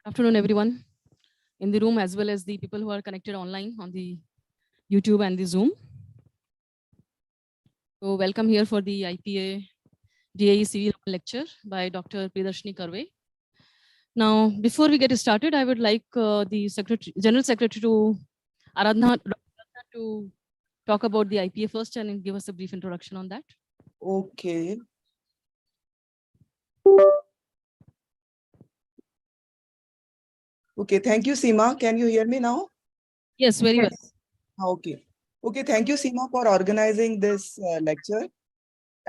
Afternoon, everyone in the room, as well as the people who are connected online on the YouTube and the Zoom. So welcome here for the IPA DAE CV Raman lecture by Dr. Priyadarshini Karve. Now, before we get started, I would like the General Secretary to Aradhana to talk about the IPA first and give us a brief introduction on that. Okay. Okay, thank you, Seema. Can you hear me now? Yes, very well. Okay. Okay, thank you, Seema, for organizing this lecture.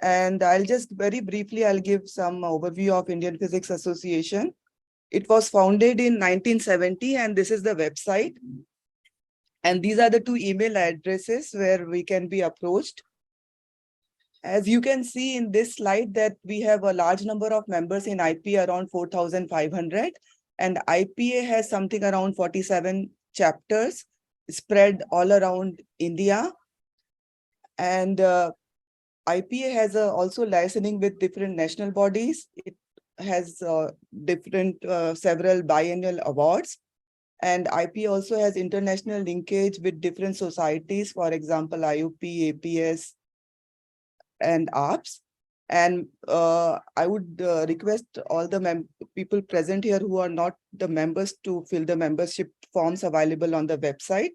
And I'll just very briefly, I'll give some overview of Indian Physics Association. It was founded in 1970, and this is the website. And these are the two email addresses where we can be approached. As you can see in this slide that we have a large number of members in IPA, around 4,500. And IPA has something around 47 chapters spread all around India. And IPA has also licensing with different national bodies. It has several biennial awards. And IPA also has international linkage with different societies, for example, IUP, APS, and ARPS. And I would request all the people present here who are not the members to fill the membership forms available on the website.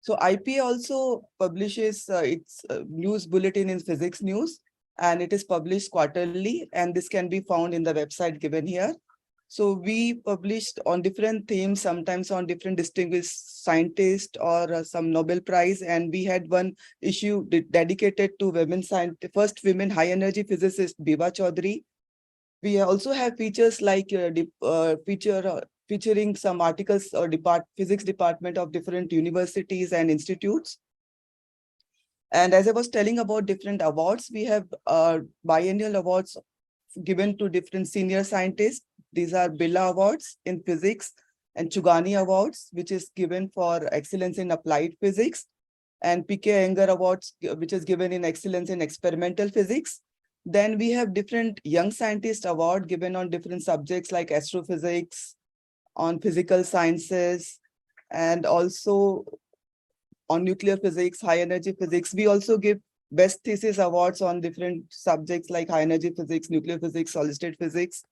So IPA also publishes its news bulletin in physics news, and it is published quarterly, and this can be found in the website given here. So we published on different themes, sometimes on different distinguished scientists or some Nobel Prize. And we had one issue dedicated to women scientists, first women high energy physicist, Biba Chaudhary. We also have features like featuring some articles or physics department of different universities and institutes. And as I was telling about different awards, we have biennial awards given to different senior scientists. These are Birla Awards in physics and Chugani Awards, which is given for excellence in applied physics, and P.K. Iyengar Awards, which is given in excellence in experimental physics. Then we have different Young Scientist Award given on different subjects like astrophysics, on physical sciences, and also on nuclear physics, high energy physics. We also give best thesis awards on different subjects like high energy physics, nuclear physics, solid state physics.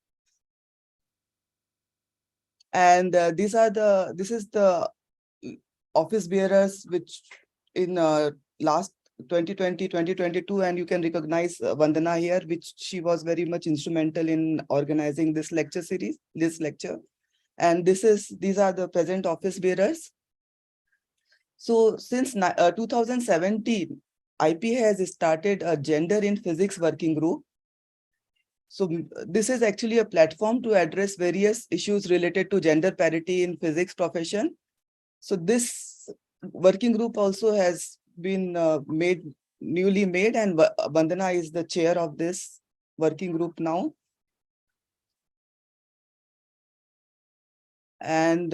And this is the office bearers, which in last 2020, 2022, and you can recognize Vandana here, which she was very much instrumental in organizing this lecture series, this lecture. And these are the present office bearers. So since 2017, IPA has started a Gender in Physics working group. So this is actually a platform to address various issues related to gender parity in physics profession. So this working group also has been newly made, and Vandana is the chair of this working group now. And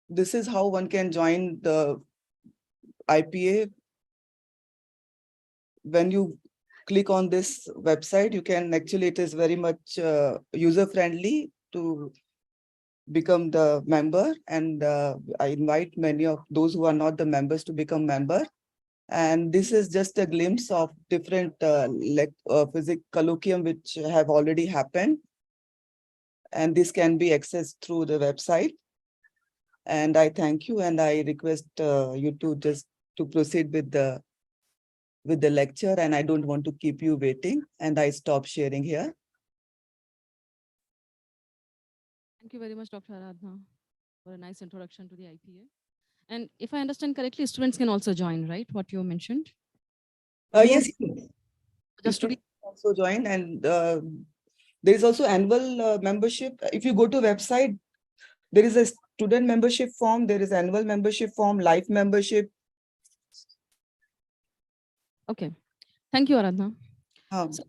this is how one can join the IPA. When you click on this website, you can actually, it is very much user-friendly to become the member. And I invite many of those who are not the members to become member. And this is just a glimpse of different physics colloquium which have already happened. And this can be accessed through the website. And I thank you, and I request you to just to proceed with the lecture, and I don't want to keep you waiting, and I stop sharing here. Thank you very much, Dr. Aradhana, for a nice introduction to the IPA. And if I understand correctly, students can also join, right? What you mentioned? Yes, just to be also join, and there is also annual membership. If you go to website, there is a student membership form, there is annual membership form, life membership. Okay. Thank you, Aradhana.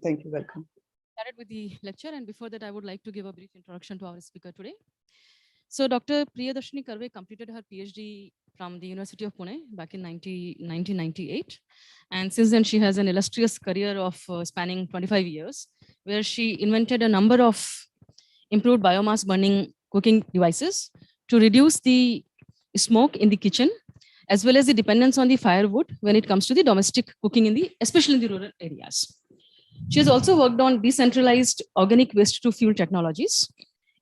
Thank you. Welcome. Started with the lecture, and before that, I would like to give a brief introduction to our speaker today. So Dr. Priyadarshini Karve completed her PhD from the University of Pune back in 1998. And since then, she has an illustrious career of spanning 25 years, where she invented a number of improved biomass burning cooking devices to reduce the smoke in the kitchen, as well as the dependence on the firewood when it comes to the domestic cooking especially in the rural areas. She has also worked on decentralized organic waste to fuel technologies.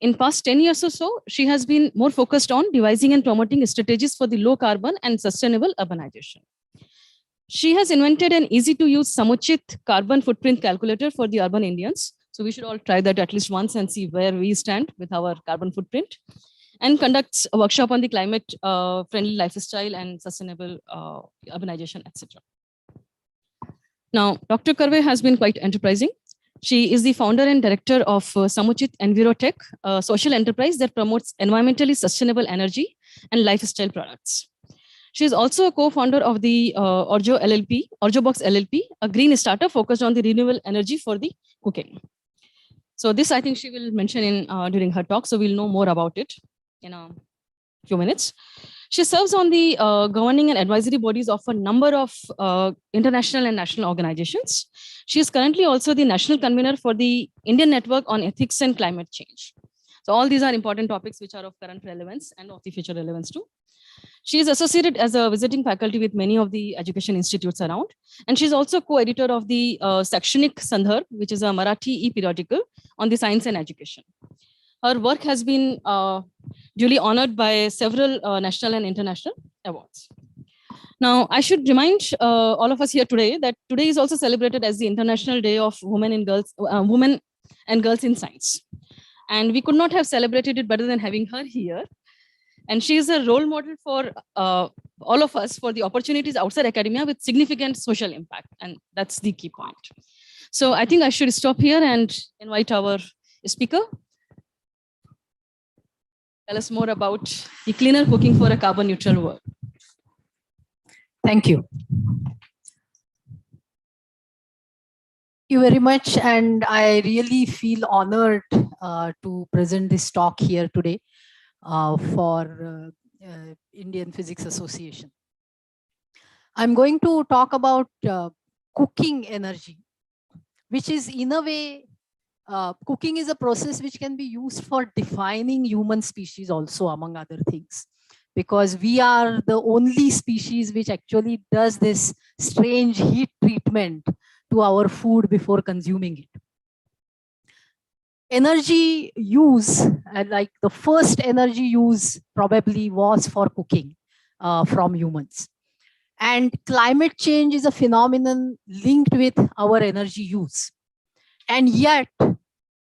In past 10 years or so, she has been more focused on devising and promoting strategies for the low carbon and sustainable urbanization. She has invented an easy to use Samuchit carbon footprint calculator for the urban Indians. So we should all try that at least once and see where we stand with our carbon footprint, and conducts a workshop on the climate friendly lifestyle and sustainable urbanization, etc. Now, Dr. Karve has been quite enterprising. She is the founder and director of Samuchit Envirotech, a social enterprise that promotes environmentally sustainable energy and lifestyle products. She is also a co-founder of the Orjobox LLP, a green startup focused on the renewable energy for the cooking. So this, I think she will mention in during her talk, so we'll know more about it in a few minutes. She serves on the governing and advisory bodies of a number of international and national organizations. She is currently also the national convener for the Indian Network on Ethics and Climate Change. So all these are important topics which are of current relevance and of the future relevance too. She is associated as a visiting faculty with many of the education institutes around. And she's also co-editor of the Sakshanik Sandhar, which is a Marathi e-periodical on the science and education. Her work has been duly honored by several national and international awards. Now, I should remind all of us here today that today is also celebrated as the International Day of Women and Girls in Science. And we could not have celebrated it better than having her here. And she is a role model for all of us for the opportunities outside academia with significant social impact. And that's the key point. So I think I should stop here and invite our speaker. Tell us more about the cleaner cooking for a carbon neutral world. Thank you. Thank you very much. And I really feel honored to present this talk here today for Indian Physics Association. I'm going to talk about cooking energy, which is in a way, cooking is a process which can be used for defining human species also, among other things, because we are the only species which actually does this strange heat treatment to our food before consuming it. Energy use, like the first energy use probably was for cooking from humans. And climate change is a phenomenon linked with our energy use. And yet,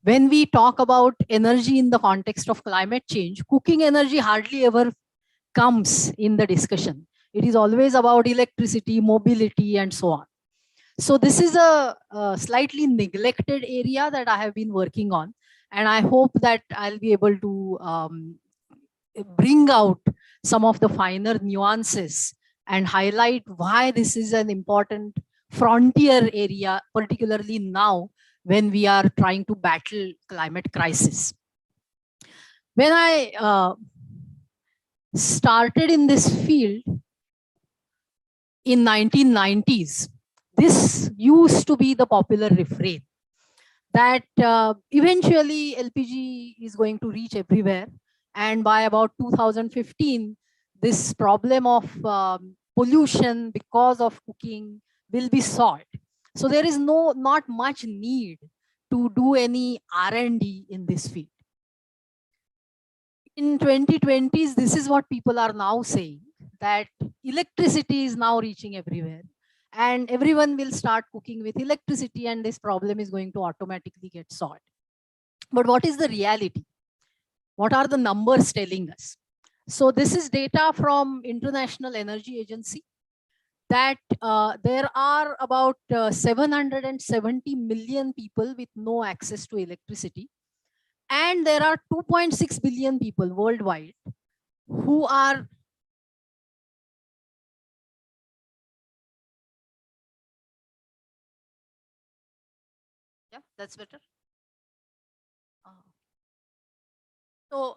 when we talk about energy in the context of climate change, cooking energy hardly ever comes in the discussion. It is always about electricity, mobility, and so on. So this is a slightly neglected area that I have been working on. And I hope that I'll be able to bring out some of the finer nuances and highlight why this is an important frontier area, particularly now when we are trying to battle climate crisis. When I started in this field in 1990s, this used to be the popular refrain that eventually LPG is going to reach everywhere. And by about 2015, this problem of pollution because of cooking will be solved. So there is not much need to do any R&D in this field. In 2020s, this is what people are now saying, that electricity is now reaching everywhere. And everyone will start cooking with electricity and this problem is going to automatically get solved. But what is the reality? What are the numbers telling us? So this is data from International Energy Agency that there are about 770 million people with no access to electricity. And there are 2.6 billion people worldwide who are that's better. So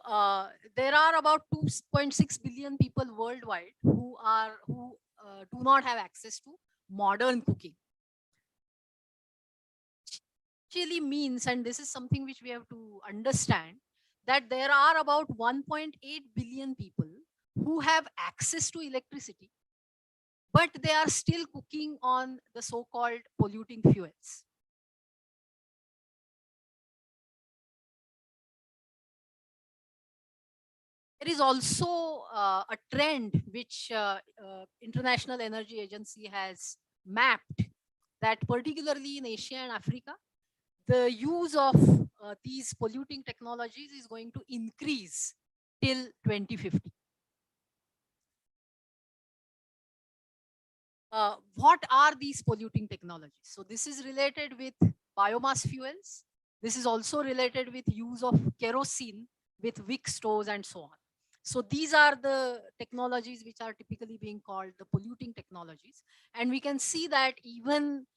there are about 2.6 billion people worldwide who do not have access to modern cooking. Actually means, and this is something which we have to understand that there are about 1.8 billion people who have access to electricity, but they are still cooking on the so-called polluting fuels. There is also a trend which International Energy Agency has mapped, that particularly in Asia and Africa, the use of these polluting technologies is going to increase till 2050. What are these polluting technologies? So this is related with biomass fuels. This is also related with use of kerosene with wick stoves and so on. So these are the technologies which are typically being called the polluting technologies. And we can see that even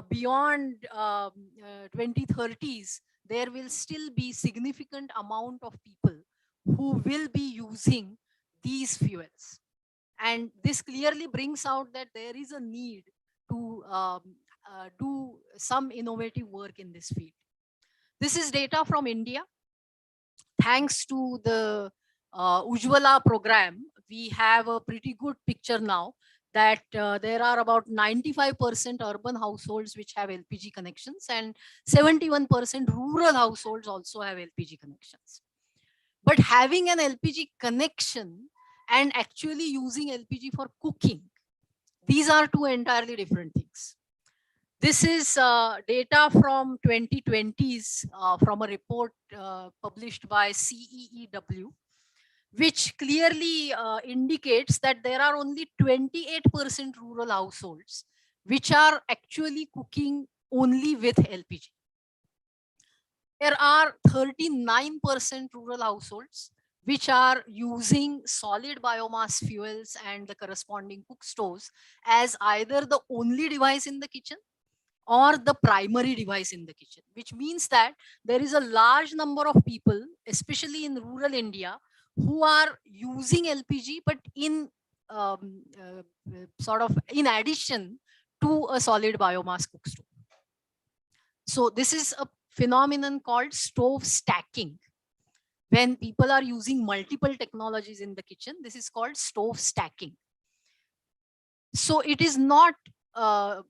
beyond 2030s, there will still be significant amount of people who will be using these fuels. And this clearly brings out that there is a need to do some innovative work in this field. This is data from India. Thanks to the Ujjwala program, we have a pretty good picture now that there are about 95% urban households which have LPG connections, and 71% rural households also have LPG connections. But having an LPG connection and actually using LPG for cooking, these are two entirely different things. This is data from 2020s from a report published by CEEW, which clearly indicates that there are only 28% rural households which are actually cooking only with LPG. There are 39% rural households which are using solid biomass fuels and the corresponding cook stoves as either the only device in the kitchen or the primary device in the kitchen, which means that there is a large number of people, especially in rural India, who are using LPG, but in sort of in addition to a solid biomass cook stove. So this is a phenomenon called stove stacking. When people are using multiple technologies in the kitchen, this is called stove stacking. So it is not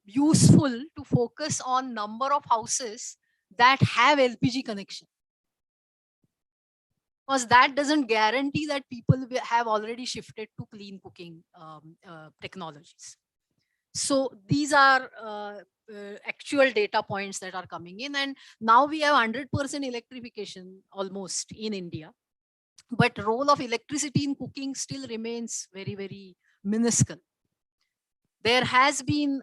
useful to focus on number of houses that have LPG connection, because that doesn't guarantee that people have already shifted to clean cooking technologies. So these are actual data points that are coming in, and now we have 100% electrification almost in India, but role of electricity in cooking still remains very, very minuscule. There has been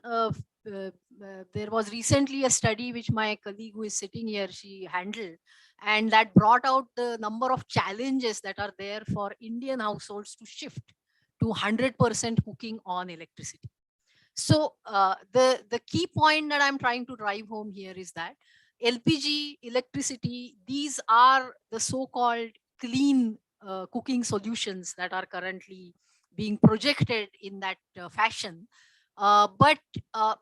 there was recently a study which my colleague who is sitting here, she handled, and that brought out the number of challenges that are there for Indian households to shift to 100% cooking on electricity. So the key point that I'm trying to drive home here is that LPG, electricity, these are the so-called clean cooking solutions that are currently being projected in that fashion. But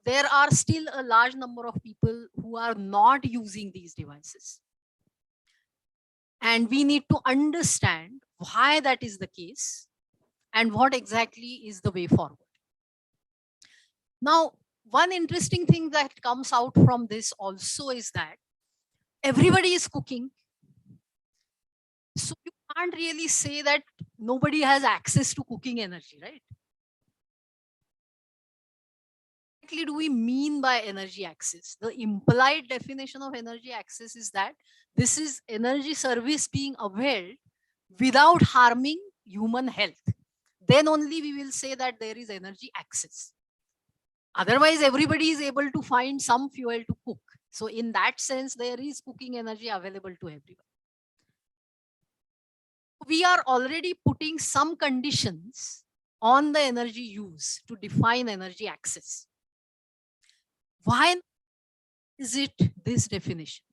there are still a large number of people who are not using these devices. And we need to understand why that is the case and what exactly is the way forward. Now, one interesting thing that comes out from this also is that everybody is cooking. So you can't really say that nobody has access to cooking energy, right? What exactly do we mean by energy access? The implied definition of energy access is that this is energy service being availed without harming human health. Then only we will say that there is energy access. Otherwise, everybody is able to find some fuel to cook. So in that sense, there is cooking energy available to everyone. We are already putting some conditions on the energy use to define energy access. Why is it this definition?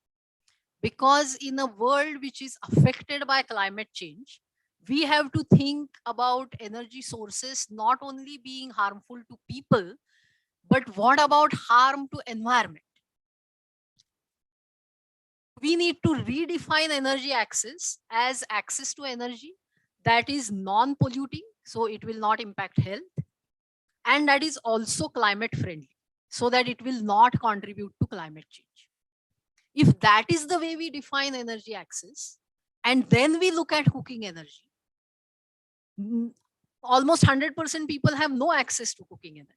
Because in a world which is affected by climate change, we have to think about energy sources not only being harmful to people, but what about harm to environment? we need to redefine energy access as access to energy that is non-polluting, so it will not impact health, and that is also climate friendly, so that it will not contribute to climate change. If that is the way we define energy access, and then we look at cooking energy, almost 100% people have no access to cooking energy.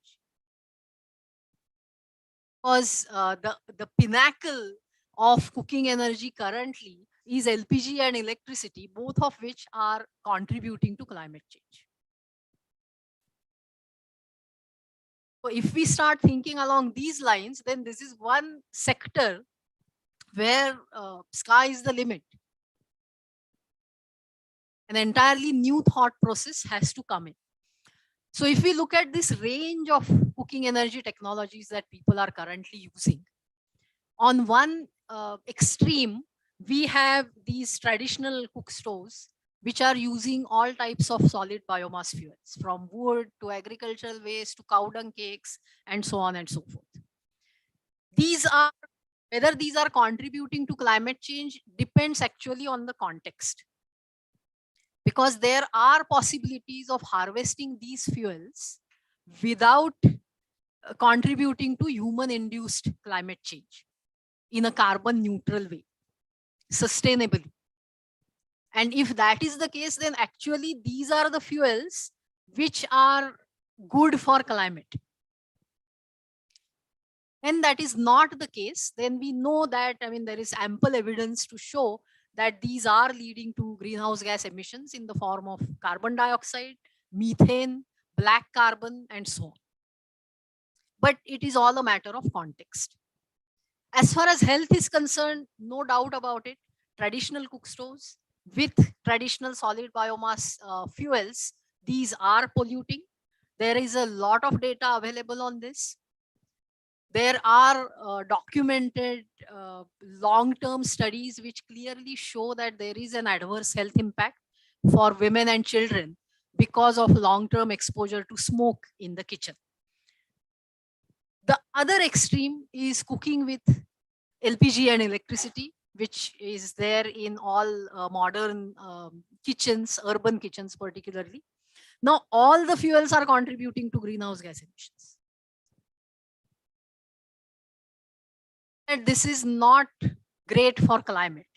Because the pinnacle of cooking energy currently is LPG and electricity, both of which are contributing to climate change. So if we start thinking along these lines, then this is one sector where sky is the limit. An entirely new thought process has to come in. So if we look at this range of cooking energy technologies that people are currently using, on one extreme, we have these traditional cook stoves, which are using all types of solid biomass fuels, from wood to agricultural waste to cow dung cakes, and so on and so forth. Whether these are contributing to climate change depends actually on the context, because there are possibilities of harvesting these fuels without contributing to human-induced climate change in a carbon neutral way, sustainably. And if that is the case, then actually these are the fuels which are good for climate. And that is not the case, then we know that, there is ample evidence to show that these are leading to greenhouse gas emissions in the form of carbon dioxide, methane, black carbon, and so on. But it is all a matter of context. As far as health is concerned, no doubt about it, traditional cook stoves with traditional solid biomass fuels, these are polluting. There is a lot of data available on this. There are documented long-term studies which clearly show that there is an adverse health impact for women and children because of long-term exposure to smoke in the kitchen. The other extreme is cooking with LPG and electricity, which is there in all modern kitchens, urban kitchens particularly. Now, all the fuels are contributing to greenhouse gas emissions. And this is not great for climate.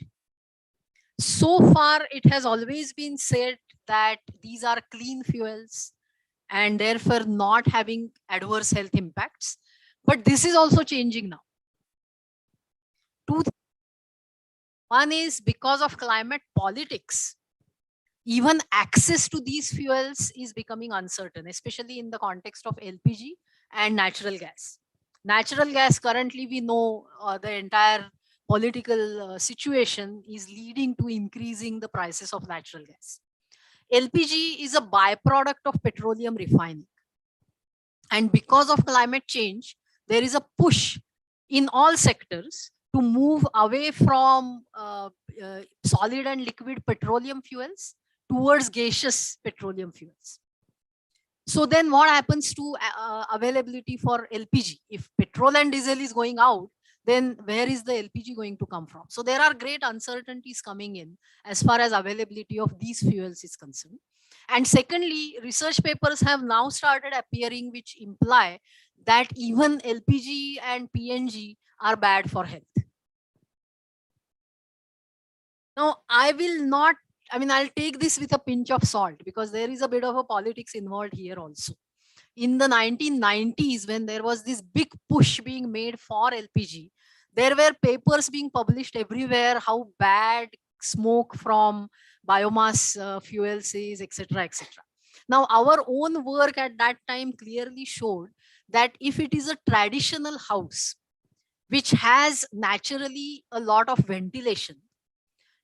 So far, it has always been said that these are clean fuels and therefore not having adverse health impacts. But this is also changing now. Two things. One is because of climate politics, even access to these fuels is becoming uncertain, especially in the context of LPG and natural gas. Natural gas, currently we know the entire political situation is leading to increasing the prices of natural gas. LPG is a byproduct of petroleum refining. And because of climate change, there is a push in all sectors to move away from solid and liquid petroleum fuels towards gaseous petroleum fuels. So then what happens to availability for LPG? If petrol and diesel is going out, then where is the LPG going to come from? So there are great uncertainties coming in as far as availability of these fuels is concerned. And secondly, research papers have now started appearing which imply that even LPG and PNG are bad for health. Now, I'll take this with a pinch of salt because there is a bit of a politics involved here also. In the 1990s, when there was this big push being made for LPG, there were papers being published everywhere how bad smoke from biomass fuels is, etc., etc. Now, our own work at that time clearly showed that if it is a traditional house, which has naturally a lot of ventilation,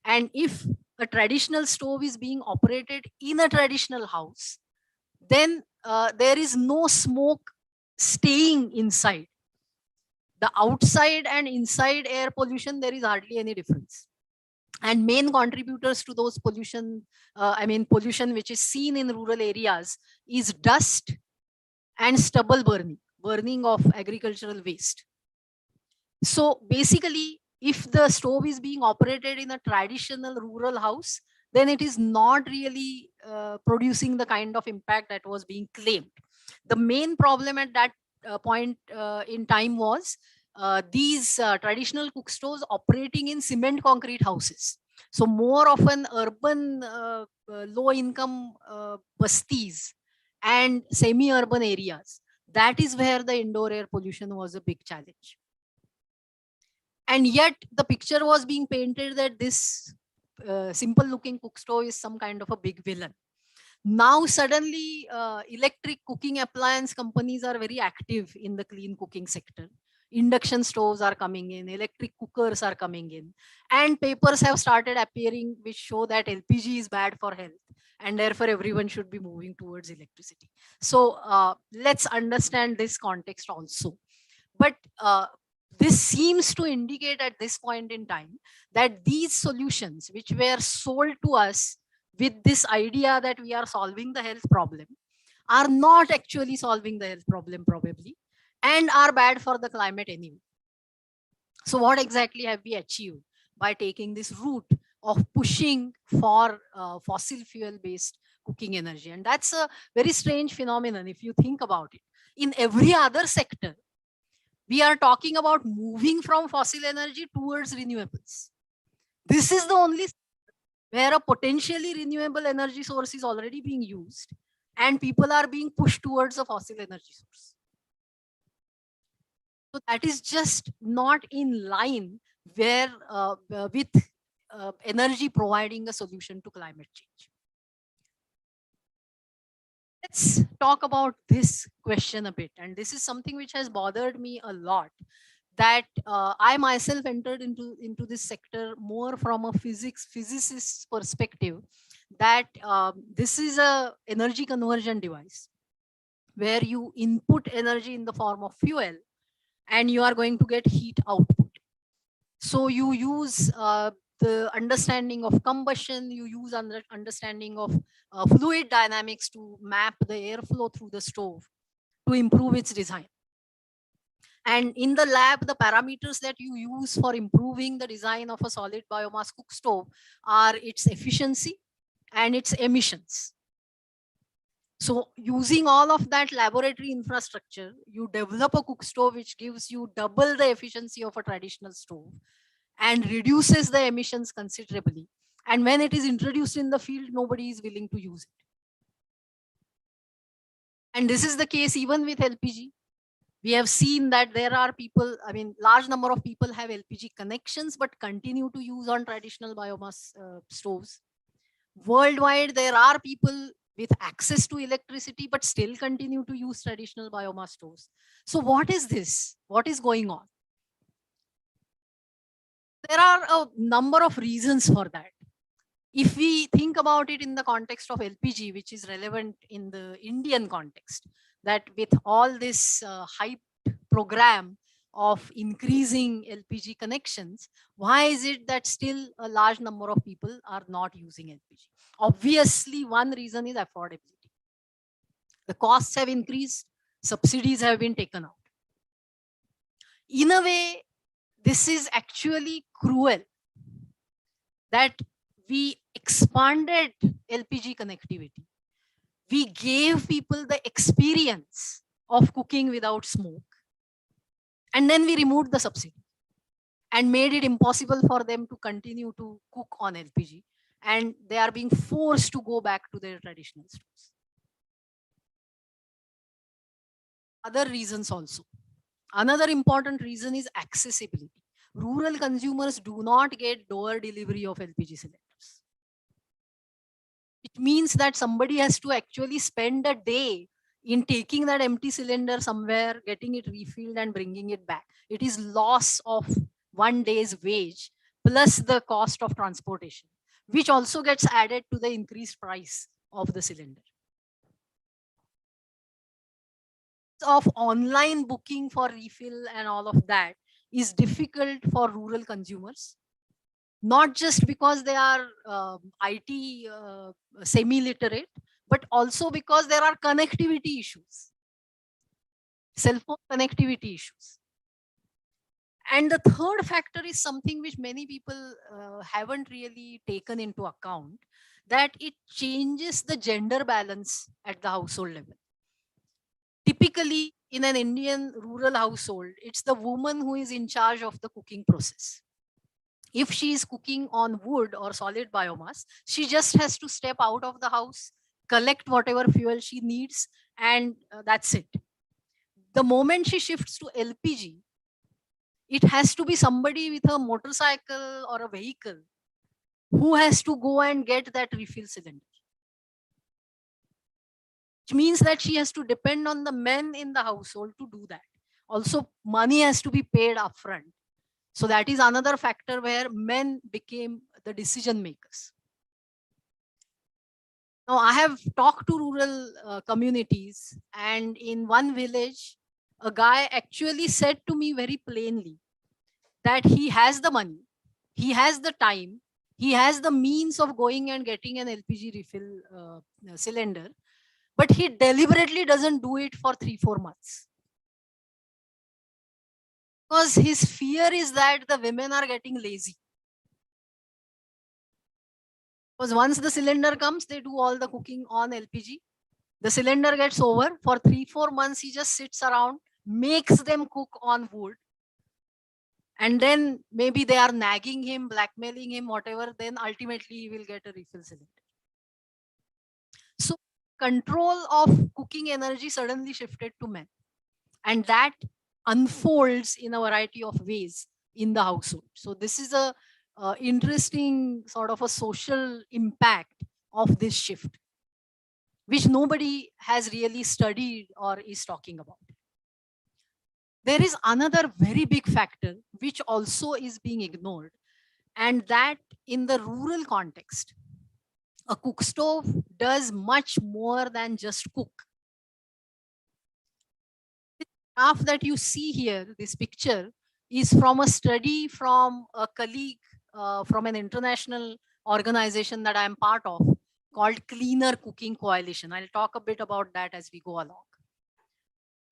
and if a traditional stove is being operated in a traditional house, then there is no smoke staying inside. The outside and inside air pollution, there is hardly any difference. And main contributors to those pollution, pollution which is seen in rural areas is dust and stubble burning of agricultural waste. So basically, if the stove is being operated in a traditional rural house, then it is not really producing the kind of impact that was being claimed. The main problem at that point in time was these traditional cook stores operating in cement concrete houses. So more of an urban low income bastis and semi-urban areas. That is where the indoor air pollution was a big challenge. And yet the picture was being painted that this simple looking cook stove is some kind of a big villain. Now suddenly electric cooking appliance companies are very active in the clean cooking sector. Induction stoves are coming in, electric cookers are coming in, and papers have started appearing which show that LPG is bad for health and therefore everyone should be moving towards electricity. So let's understand this context also. But this seems to indicate at this point in time that these solutions which were sold to us with this idea that we are solving the health problem are not actually solving the health problem probably, and are bad for the climate anyway. So what exactly have we achieved by taking this route of pushing for fossil fuel based cooking energy? And that's a very strange phenomenon if you think about it. In every other sector, we are talking about moving from fossil energy towards renewables. This is the only where a potentially renewable energy source is already being used and people are being pushed towards a fossil energy source. So that is just not in line where with energy providing a solution to climate change. Let's talk about this question a bit. And this is something which has bothered me a lot, that I myself entered into this sector more from a physicist perspective, that this is a energy conversion device where you input energy in the form of fuel and you are going to get heat output. So you use the understanding of combustion, you use understanding of fluid dynamics to map the airflow through the stove to improve its design. And in the lab, the parameters that you use for improving the design of a solid biomass cook stove are its efficiency and its emissions. So using all of that laboratory infrastructure, you develop a cook stove which gives you double the efficiency of a traditional stove and reduces the emissions considerably. And when it is introduced in the field, nobody is willing to use it. And this is the case even with LPG. We have seen that there are people, I mean, large number of people have LPG connections, but continue to use on traditional biomass stoves. Worldwide, there are people with access to electricity, but still continue to use traditional biomass stoves. So what is this? What is going on? There are a number of reasons for that. If we think about it in the context of LPG, which is relevant in the Indian context, that with all this hyped program of increasing LPG connections, why is it that still a large number of people are not using LPG? Obviously, one reason is affordability. The costs have increased, subsidies have been taken out. In a way, this is actually cruel that we expanded LPG connectivity. We gave people the experience of cooking without smoke. And then we removed the subsidy and made it impossible for them to continue to cook on LPG. And they are being forced to go back to their traditional stoves. Other reasons also. Another important reason is accessibility. Rural consumers do not get door delivery of LPG cylinders. It means that somebody has to actually spend a day in taking that empty cylinder somewhere, getting it refilled and bringing it back. It is loss of one day's wage plus the cost of transportation, which also gets added to the increased price of the cylinder. Of online booking for refill and all of that is difficult for rural consumers, not just because they are IT semi-literate, but also because there are connectivity issues, cell phone connectivity issues. And the third factor is something which many people haven't really taken into account, that it changes the gender balance at the household level. Typically, in an Indian rural household, it's the woman who is in charge of the cooking process. If she is cooking on wood or solid biomass, she just has to step out of the house, collect whatever fuel she needs, and that's it. The moment she shifts to LPG, it has to be somebody with a motorcycle or a vehicle who has to go and get that refill cylinder. Which means that she has to depend on the men in the household to do that. Also, money has to be paid upfront. So that is another factor where men became the decision makers. Now, I have talked to rural communities, and in one village, a guy actually said to me very plainly that he has the money, he has the time, he has the means of going and getting an LPG refill cylinder, but he deliberately doesn't do it for 3-4 months. Because his fear is that the women are getting lazy. Because once the cylinder comes, they do all the cooking on LPG. The cylinder gets over. For 3-4 months, he just sits around, makes them cook on wood. And then maybe they are nagging him, blackmailing him, whatever. Then ultimately, he will get a refill cylinder. So control of cooking energy suddenly shifted to men. And that unfolds in a variety of ways in the household. So this is a interesting sort of a social impact of this shift, which nobody has really studied or is talking about. There is another very big factor which also is being ignored, and that in the rural context, a cook stove does much more than just cook. The graph that you see here, this picture, is from a study from a colleague from an international organization that I am part of called Cleaner Cooking Coalition. I'll talk a bit about that as we go along.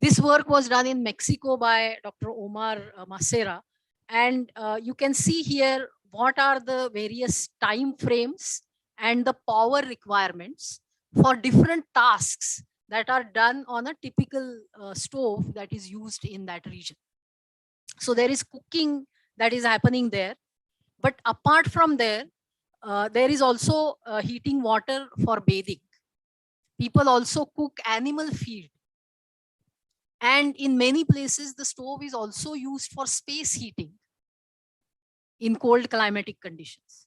This work was done in Mexico by Dr. Omar Macera. And you can see here what are the various time frames and the power requirements for different tasks that are done on a typical stove that is used in that region. So there is cooking that is happening there. But apart from there is also heating water for bathing. People also cook animal feed. And in many places, the stove is also used for space heating in cold climatic conditions.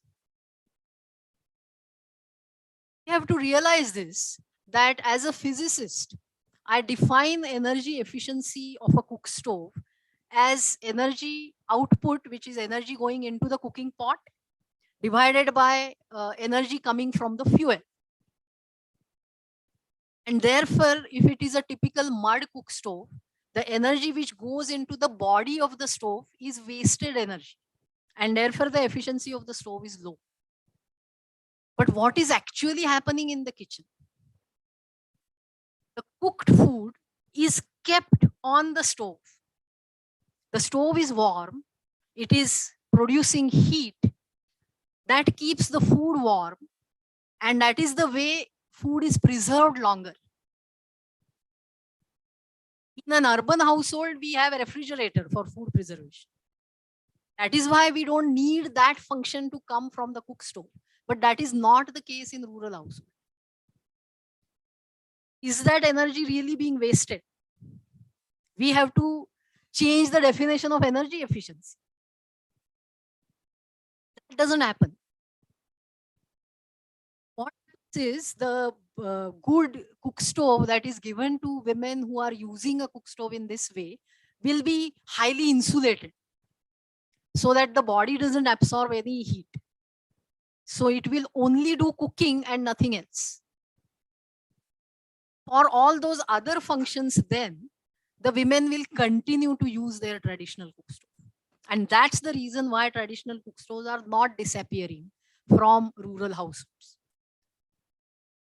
You have to realize this, that as a physicist, I define energy efficiency of a cook stove as energy output, which is energy going into the cooking pot, divided by energy coming from the fuel. And therefore, if it is a typical mud cook stove, the energy which goes into the body of the stove is wasted energy. And therefore, the efficiency of the stove is low. But what is actually happening in the kitchen? The cooked food is kept on the stove. The stove is warm. It is producing heat that keeps the food warm. And that is the way food is preserved longer. In an urban household, we have a refrigerator for food preservation. That is why we don't need that function to come from the cook stove. But that is not the case in rural household. Is that energy really being wasted? We have to change the definition of energy efficiency. That doesn't happen. What is the good cook stove that is given to women who are using a cook stove in this way will be highly insulated so that the body doesn't absorb any heat. So it will only do cooking and nothing else. For all those other functions, then the women will continue to use their traditional cook stove. And that's the reason why traditional cook stoves are not disappearing from rural households.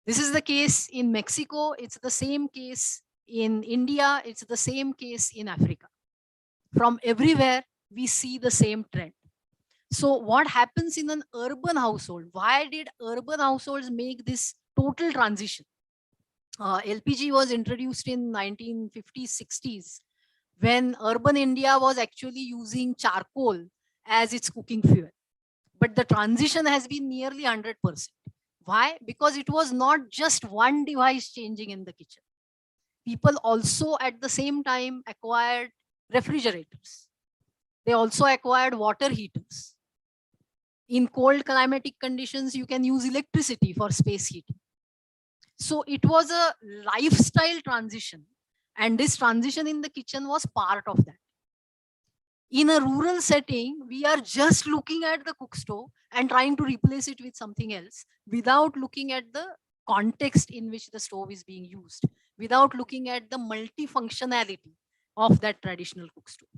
This is the case in Mexico. It's the same case in India. It's the same case in Africa. From everywhere, we see the same trend. So what happens in an urban household? Why did urban households make this total transition? LPG was introduced in 1950s, 60s, when urban India was actually using charcoal as its cooking fuel. But the transition has been nearly 100%. Why? Because it was not just one device changing in the kitchen. People also at the same time acquired refrigerators. They also acquired water heaters. In cold climatic conditions, you can use electricity for space heating. So it was a lifestyle transition. And this transition in the kitchen was part of that. In a rural setting, we are just looking at the cook stove and trying to replace it with something else without looking at the context in which the stove is being used, without looking at the multifunctionality of that traditional cook stove.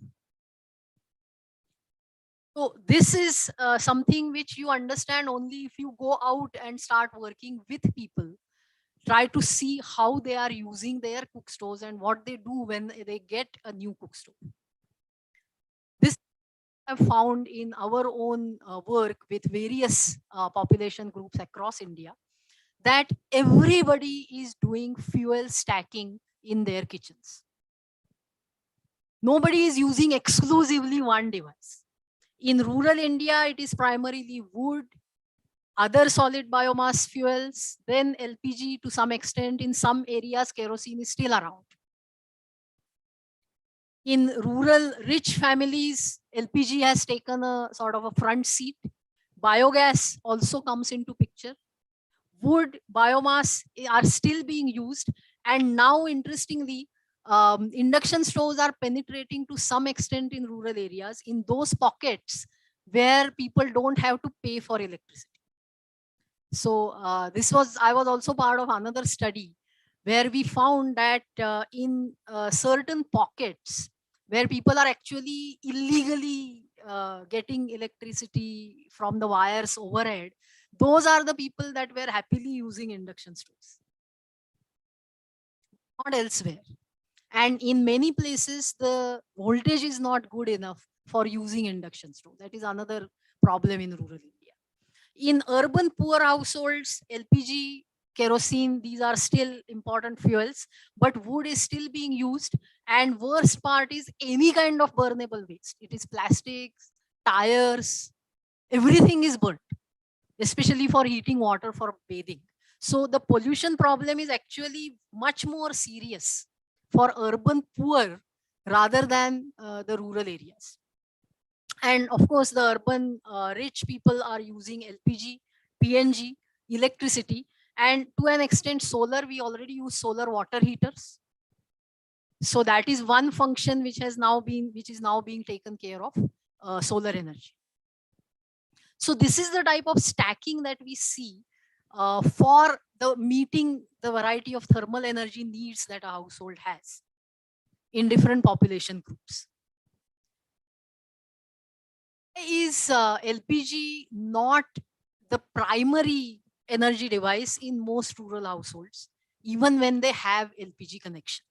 So this is something which you understand only if you go out and start working with people. Try to see how they are using their cook stoves and what they do when they get a new cook stove. This I have found in our own work with various population groups across India, that everybody is doing fuel stacking in their kitchens. Nobody is using exclusively one device. In rural India, it is primarily wood, other solid biomass fuels, then LPG to some extent. In some areas, kerosene is still around. In rural rich families, LPG has taken a sort of a front seat. Biogas also comes into picture. Wood, biomass are still being used. And now, interestingly, induction stoves are penetrating to some extent in rural areas, in those pockets where people don't have to pay for electricity. So I was also part of another study where we found that in certain pockets where people are actually illegally getting electricity from the wires overhead, those are the people that were happily using induction stoves, not elsewhere. And in many places, the voltage is not good enough for using induction stove. That is another problem in rural India. In urban poor households, LPG, kerosene, these are still important fuels, but wood is still being used. And worst part is any kind of burnable waste. It is plastics, tires, everything is burnt, especially for heating water for bathing. So the pollution problem is actually much more serious for urban poor rather than the rural areas. And of course, the urban rich people are using LPG, PNG, electricity, and to an extent solar. We already use solar water heaters. So that is one function which is now being taken care of, solar energy. So this is the type of stacking that we see for the meeting the variety of thermal energy needs that a household has in different population groups. Is LPG not the primary energy device in most rural households, even when they have LPG connection?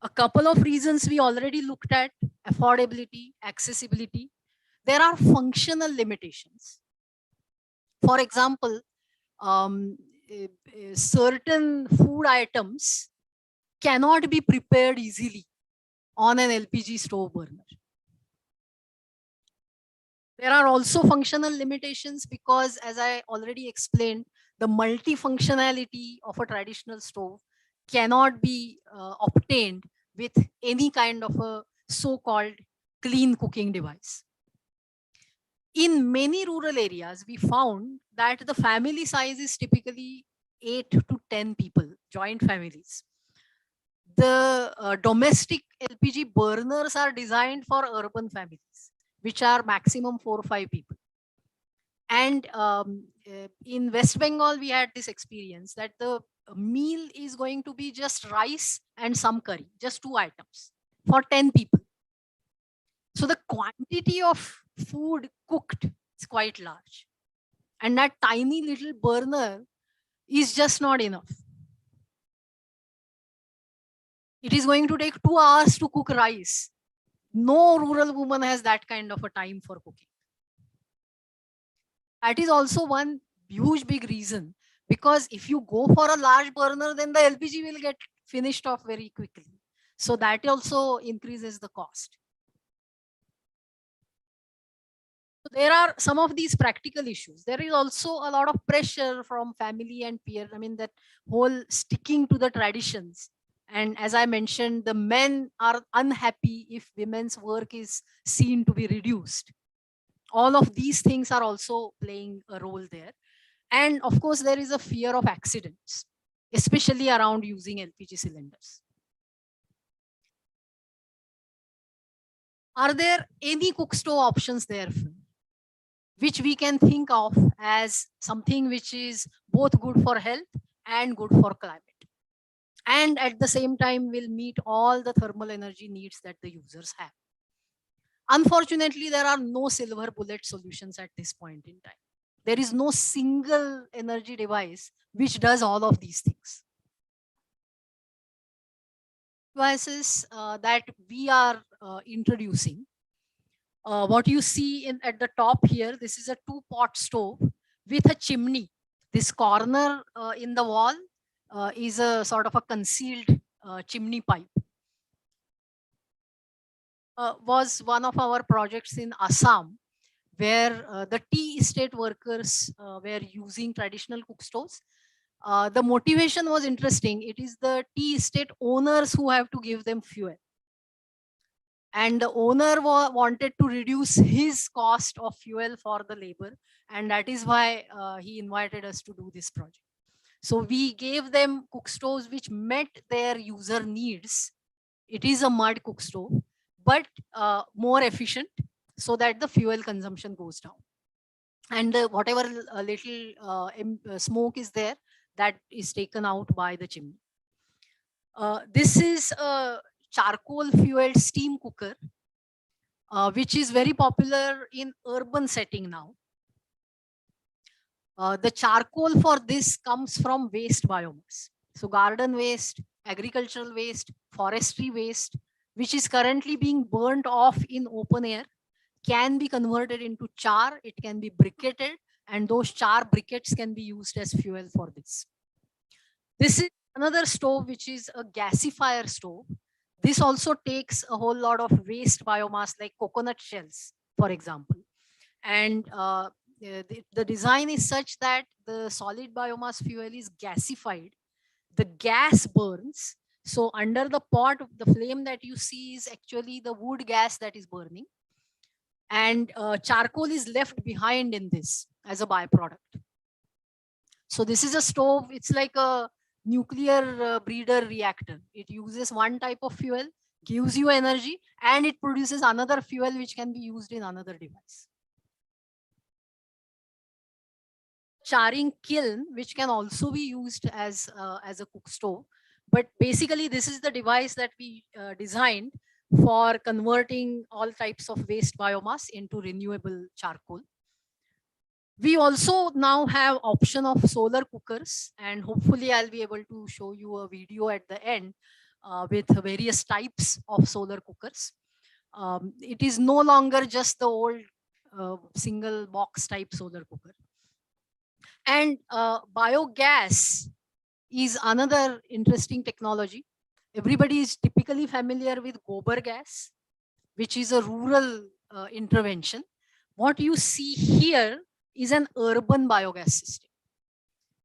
A couple of reasons we already looked at: affordability, accessibility. There are functional limitations. For example, certain food items cannot be prepared easily on an LPG stove burner. There are also functional limitations because, as I already explained, the multifunctionality of a traditional stove cannot be obtained with any kind of a so-called clean cooking device. In many rural areas, we found that the family size is typically 8 to 10 people, joint families. The domestic LPG burners are designed for urban families, which are maximum 4 or 5 people. And in West Bengal, we had this experience that the meal is going to be just rice and some curry, just 2 items for 10 people. So the quantity of food cooked is quite large. And that tiny little burner is just not enough. It is going to take 2 hours to cook rice. No rural woman has that kind of a time for cooking. That is also one huge big reason, because if you go for a large burner, then the LPG will get finished off very quickly. So that also increases the cost. So there are some of these practical issues. There is also a lot of pressure from family and peer. I mean, that whole sticking to the traditions. And as I mentioned, the men are unhappy if women's work is seen to be reduced. All of these things are also playing a role there. And of course, there is a fear of accidents, especially around using LPG cylinders. Are there any cook stove options there which we can think of as something which is both good for health and good for climate, and at the same time will meet all the thermal energy needs that the users have? Unfortunately, there are no silver bullet solutions at this point in time. There is no single energy device which does all of these things. Devices that we are introducing, what you see at the top here, this is a 2-pot stove with a chimney. This corner in the wall is a sort of a concealed chimney pipe. Was one of our projects in Assam, where the tea estate workers were using traditional cook stoves. The motivation was interesting. It is the tea estate owners who have to give them fuel. And the owner wanted to reduce his cost of fuel for the labor. And that is why he invited us to do this project. So we gave them cook stoves which met their user needs. It is a mud cook stove, but more efficient, so that the fuel consumption goes down. And whatever little smoke is there, that is taken out by the chimney. This is a charcoal fueled steam cooker, which is very popular in urban setting now. The charcoal for this comes from waste biomass. So garden waste, agricultural waste, forestry waste, which is currently being burnt off in open air, can be converted into char. It can be briquetted, and those char briquettes can be used as fuel for this. This is another stove, which is a gasifier stove. This also takes a whole lot of waste biomass, like coconut shells, for example. And the design is such that the solid biomass fuel is gasified. The gas burns. So under the pot, the flame that you see is actually the wood gas that is burning. And charcoal is left behind in this as a byproduct. So this is a stove. It's like a nuclear breeder reactor. It uses one type of fuel, gives you energy, and it produces another fuel which can be used in another device. Charring kiln, which can also be used as a cook stove. But basically, this is the device that we designed for converting all types of waste biomass into renewable charcoal. We also now have option of solar cookers, and hopefully I'll be able to show you a video at the end with various types of solar cookers. It is no longer just the old single box type solar cooker. And biogas is another interesting technology. Everybody is typically familiar with gobar gas, which is a rural intervention. What you see here is an urban biogas system.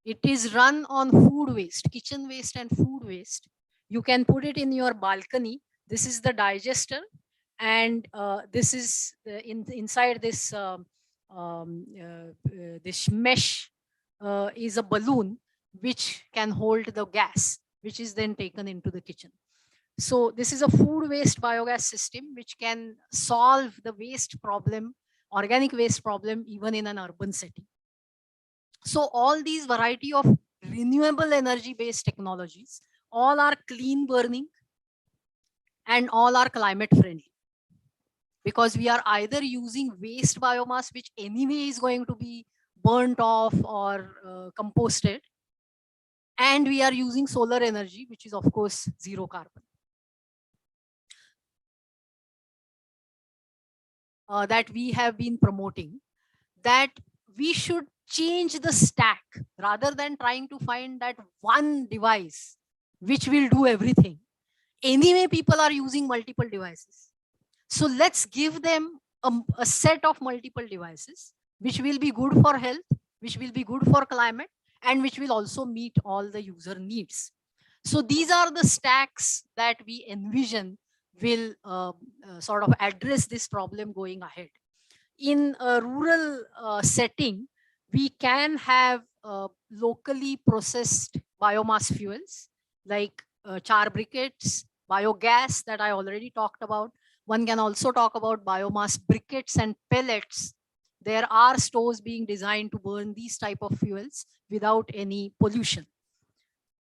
It is run on food waste, kitchen waste and food waste. You can put it in your balcony. This is the digester, and this is inside this this mesh is a balloon which can hold the gas, which is then taken into the kitchen. So this is a food waste biogas system which can solve the waste problem, organic waste problem, even in an urban setting. So all these variety of renewable energy based technologies, all are clean burning and all are climate friendly, because we are either using waste biomass, which anyway is going to be burnt off or composted, and we are using solar energy, which is of course zero carbon. that we have been promoting, that we should change the stack rather than trying to find that one device which will do everything. Anyway, people are using multiple devices. So let's give them a set of multiple devices which will be good for health, which will be good for climate, and which will also meet all the user needs. So these are the stacks that we envision will sort of address this problem going ahead. In a rural setting, we can have locally processed biomass fuels like char briquettes, biogas that I already talked about. One can also talk about biomass briquettes and pellets. There are stores being designed to burn these type of fuels without any pollution.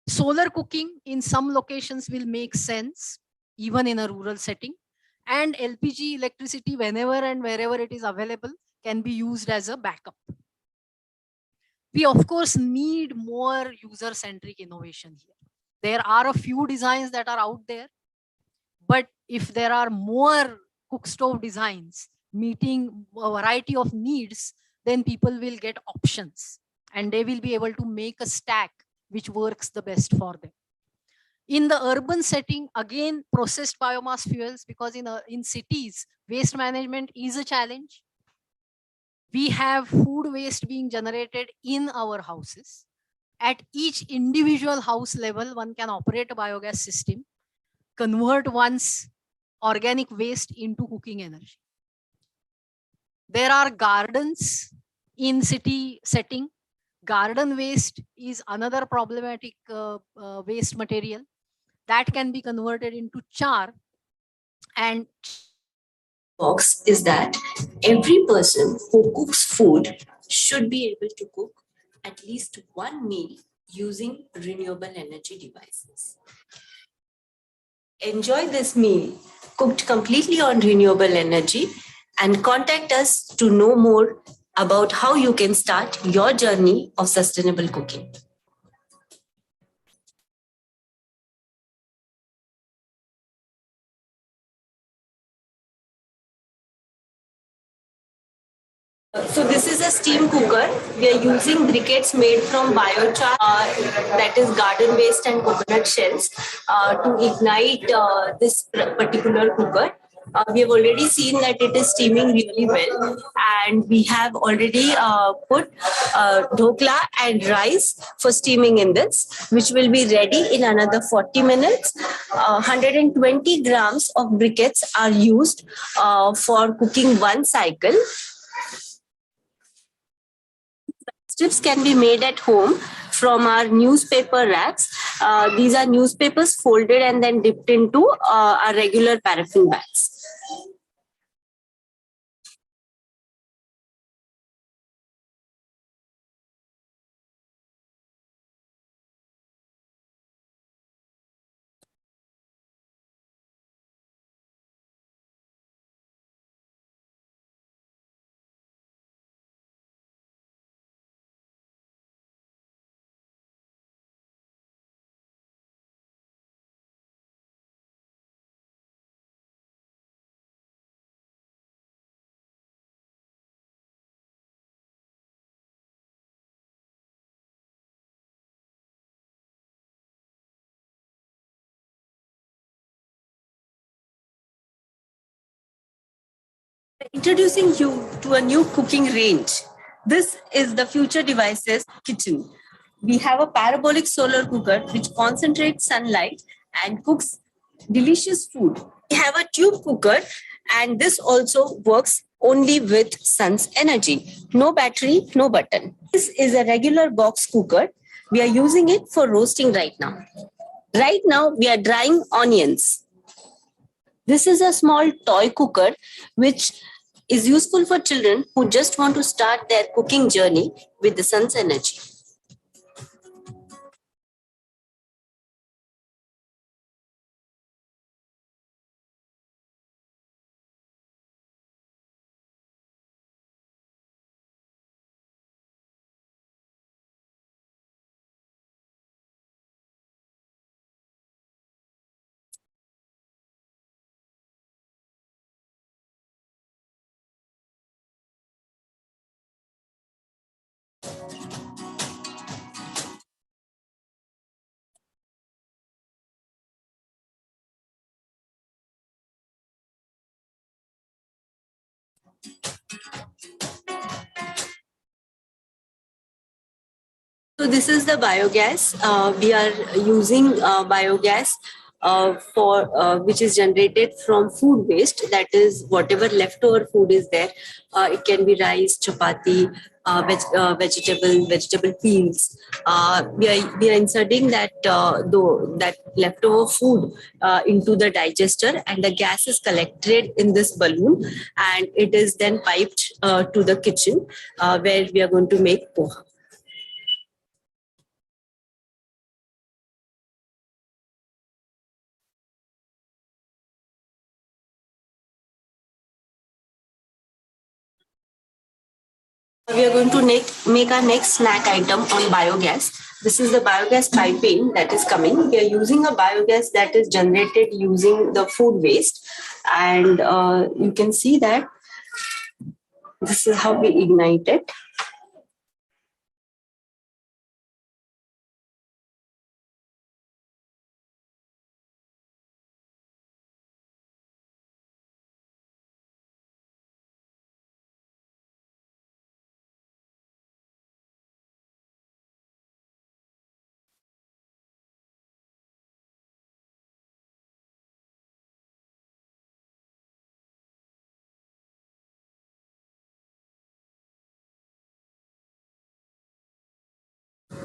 Solar cooking in some locations will make sense, even in a rural setting. And LPG electricity, whenever and wherever it is available, can be used as a backup. We, of course, need more user-centric innovation here. There are a few designs that are out there, but if there are more cook stove designs meeting a variety of needs, then people will get options and they will be able to make a stack which works the best for them. In the urban setting, again, processed biomass fuels, because in cities, waste management is a challenge. We have food waste being generated in our houses. At each individual house level, one can operate a biogas system, convert one's organic waste into cooking energy. There are gardens in city setting. Garden waste is another problematic waste material that can be converted into char. And box is that every person who cooks food should be able to cook at least one meal using renewable energy devices. Enjoy this meal cooked completely on renewable energy and contact us to know more about how you can start your journey of sustainable cooking. So this is a steam cooker. We are using briquettes made from biochar, that is garden waste and coconut shells, to ignite this particular cooker. We have already seen that it is steaming really well, and we have already put dhokla and rice for steaming in this, which will be ready in another 40 minutes. 120 grams of briquettes are used for cooking one cycle. Strips can be made at home from our newspaper racks. These are newspapers folded and then dipped into our regular paraffin bags. Introducing you to a new cooking range. This is the Future Devices kitchen. We have a parabolic solar cooker which concentrates sunlight and cooks delicious food. We have a tube cooker, and this also works only with sun's energy. No battery, no button. This is a regular box cooker. We are using it for roasting right now. Right now, we are drying onions. This is a small toy cooker which is useful for children who just want to start their cooking journey with the sun's energy. So this is the biogas. We are using biogas for which is generated from food waste. That is, whatever leftover food is there. It can be rice, chapati, vegetable peels. We are inserting that leftover food into the digester, and the gas is collected in this balloon, and it is then piped to the kitchen where we are going to make poha. We are going to make our next snack item on biogas. This is the biogas piping that is coming. We are using a biogas that is generated using the food waste. And you can see that this is how we ignite it.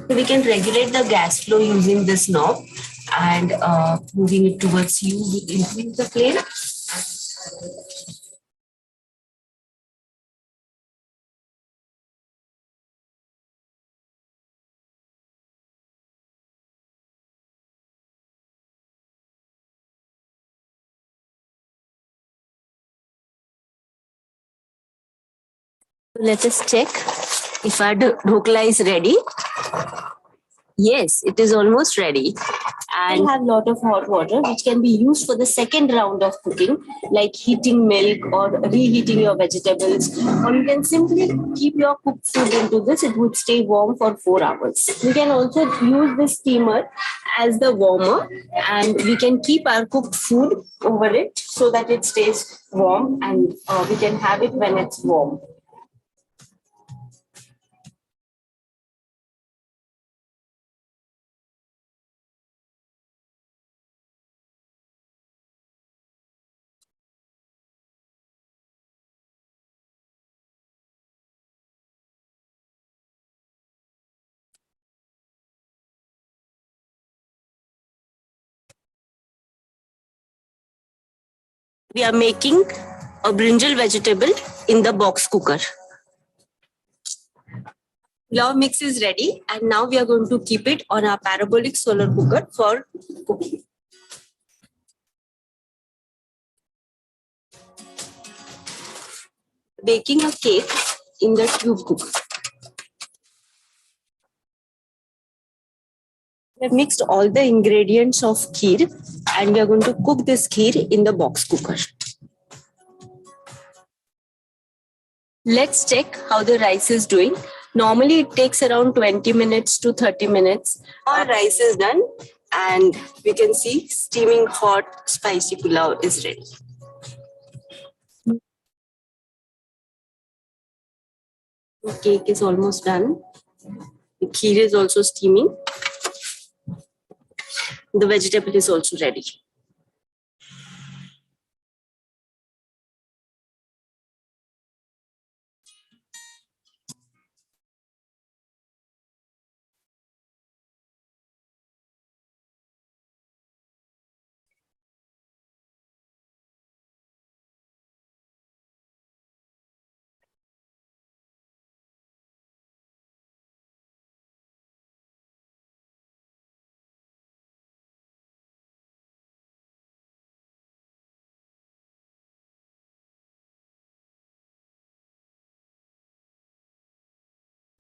We can regulate the gas flow using this knob, and moving it towards you will increase the flame. Let us check if our dhokla is ready. Yes, it is almost ready. And we have a lot of hot water which can be used for the second round of cooking, like heating milk or reheating your vegetables. Or you can simply keep your cooked food into this. It would stay warm for 4 hours. We can also use this steamer as the warmer, and we can keep our cooked food over it so that it stays warm, and we can have it when it's warm. We are making a brinjal vegetable in the box cooker. Pulao mix is ready, and now we are going to keep it on our parabolic solar cooker for cooking. Baking a cake in the tube cooker. We have mixed all the ingredients of kheer, and we are going to cook this kheer in the box cooker. Let's check how the rice is doing. Normally it takes around 20 minutes to 30 minutes. Our rice is done, and we can see steaming hot spicy pulao is ready. The cake is almost done. The kheer is also steaming. The vegetable is also ready.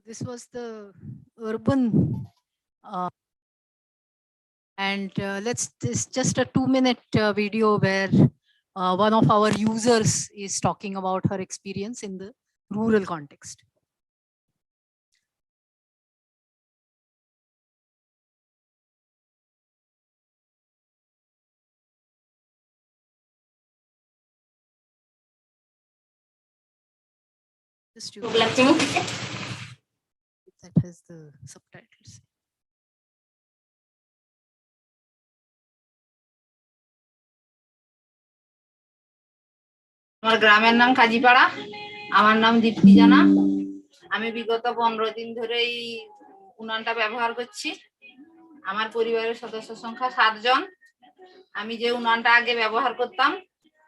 This was the urban, and this just a 2-minute video where one of our users is talking about her experience in the rural context. Just you that has the subtitles. আমার গ্রামের নাম কাজীপাড়া, আমার নাম দীপ্তি জানা। আমি বিগত 15 দিন ধরে এই উনানটা ব্যবহার করছি। আমার পরিবারের সদস্য সংখ্যা 7 জন। আমি যে উনানটা আগে ব্যবহার করতাম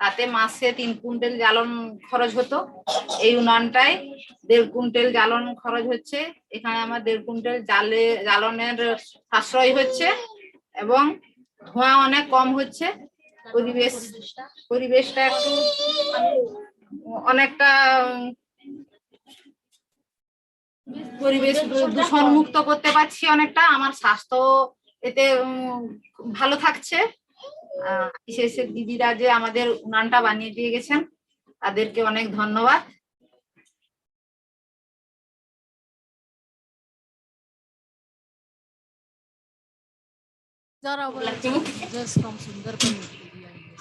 তাতে মাসে 3 কুইন্টাল জ্বালন খরচ হতো। এই উনানটায় 1.5 কুইন্টাল জ্বালন খরচ হচ্ছে। এখানে আমার 1.5 কুইন্টাল জ্বালনের সাশ্রয় হচ্ছে এবং ধোঁয়া অনেক কম হচ্ছে। পরিবেশটা একটু অনেকটা পরিবেশ দূষণ মুক্ত করতে পারছি অনেকটা। আমার স্বাস্থ্য এতে ভালো থাকছে। বিশেষের দিদিরা যে আমাদের উনানটা বানিয়ে দিয়ে গেছেন তাদেরকে অনেক ধন্যবাদ।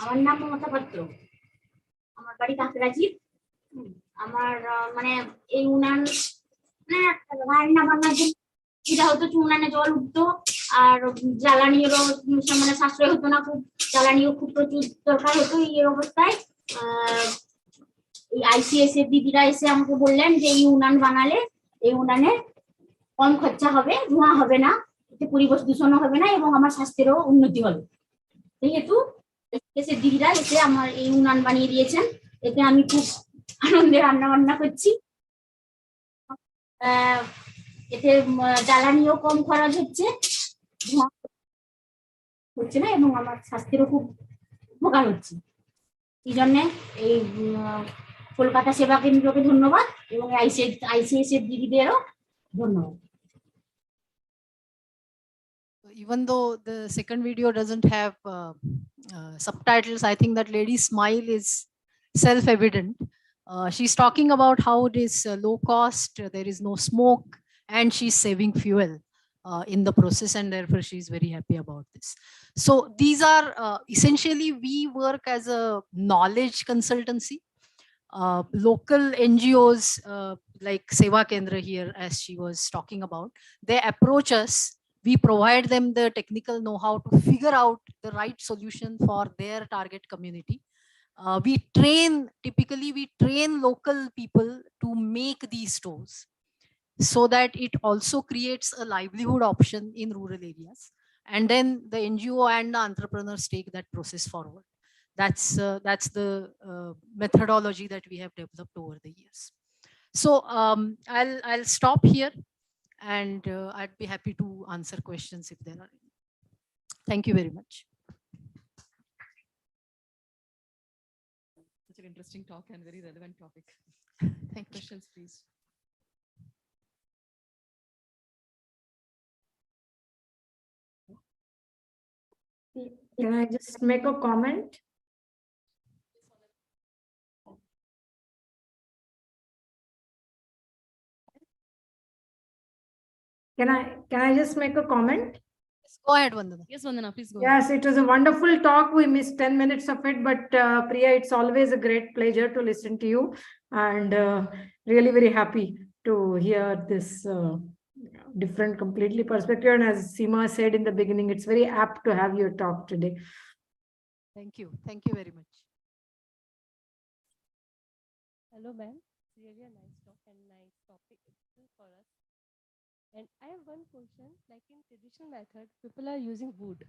আমার নাম মমতা পাত্র, আমার বাড়ি কাকরাজি। আমার মানে এই উনান রান্না বান্নার জন্য যেটা হতো উনানে জল উঠতো আর জ্বালানিরও মানে সাশ্রয় হতো না, খুব জ্বালানিও খুব প্রচুর দরকার হতো। এই অবস্থায় এই ICS এর দিদিরা এসে আমাকে বললেন যে এই উনান বানালে এই উনানে কম খরচা হবে, ধোঁয়া হবে না, এতে পরিবেশ দূষণও হবে না এবং আমার স্বাস্থ্যেরও উন্নতি হবে। যেহেতু ICS এর দিদিরা এসে আমার এই উনান বানিয়ে দিয়েছেন, এতে আমি খুব আনন্দে রান্না বান্না করছি। এতে জ্বালানিও কম খরচ হচ্ছে না এবং আমার স্বাস্থ্যেরও খুব উপকার হচ্ছে। এই জন্য এই কলকাতা সেবা কেন্দ্রকে ধন্যবাদ এবং ICS এর দিদিদেরও ধন্যবাদ। Even though the second video doesn't have subtitles, I think that lady's smile is self-evident. She's talking about how it is low cost, there is no smoke, and she's saving fuel in the process, and therefore she's very happy about this. So these are essentially, we work as a knowledge consultancy. Local NGOs like Seva Kendra here, as she was talking about, they approach us. We provide them the technical know-how to figure out the right solution for their target community. Typically we train local people to make these stores so that it also creates a livelihood option in rural areas. And then the NGO and the entrepreneurs take that process forward. That's the methodology that we have developed over the years. So I'll stop here, and I'd be happy to answer questions if there are any. Thank you very much. Such an interesting talk and very relevant topic. Thank you. Questions, please. Can I just make a comment? Can I just make a comment? Go ahead, Vandana. Yes, Vandana, please go. Yes, it was a wonderful talk. We missed 10 minutes of it, but Priya, it's always a great pleasure to listen to you, and really very happy to hear this different completely perspective. And as Seema said in the beginning, it's very apt to have your talk today. Thank you. Thank you very much. Hello, ma'am. Really a nice talk and nice topic for us. And I have one question, like in traditional method, people are using wood,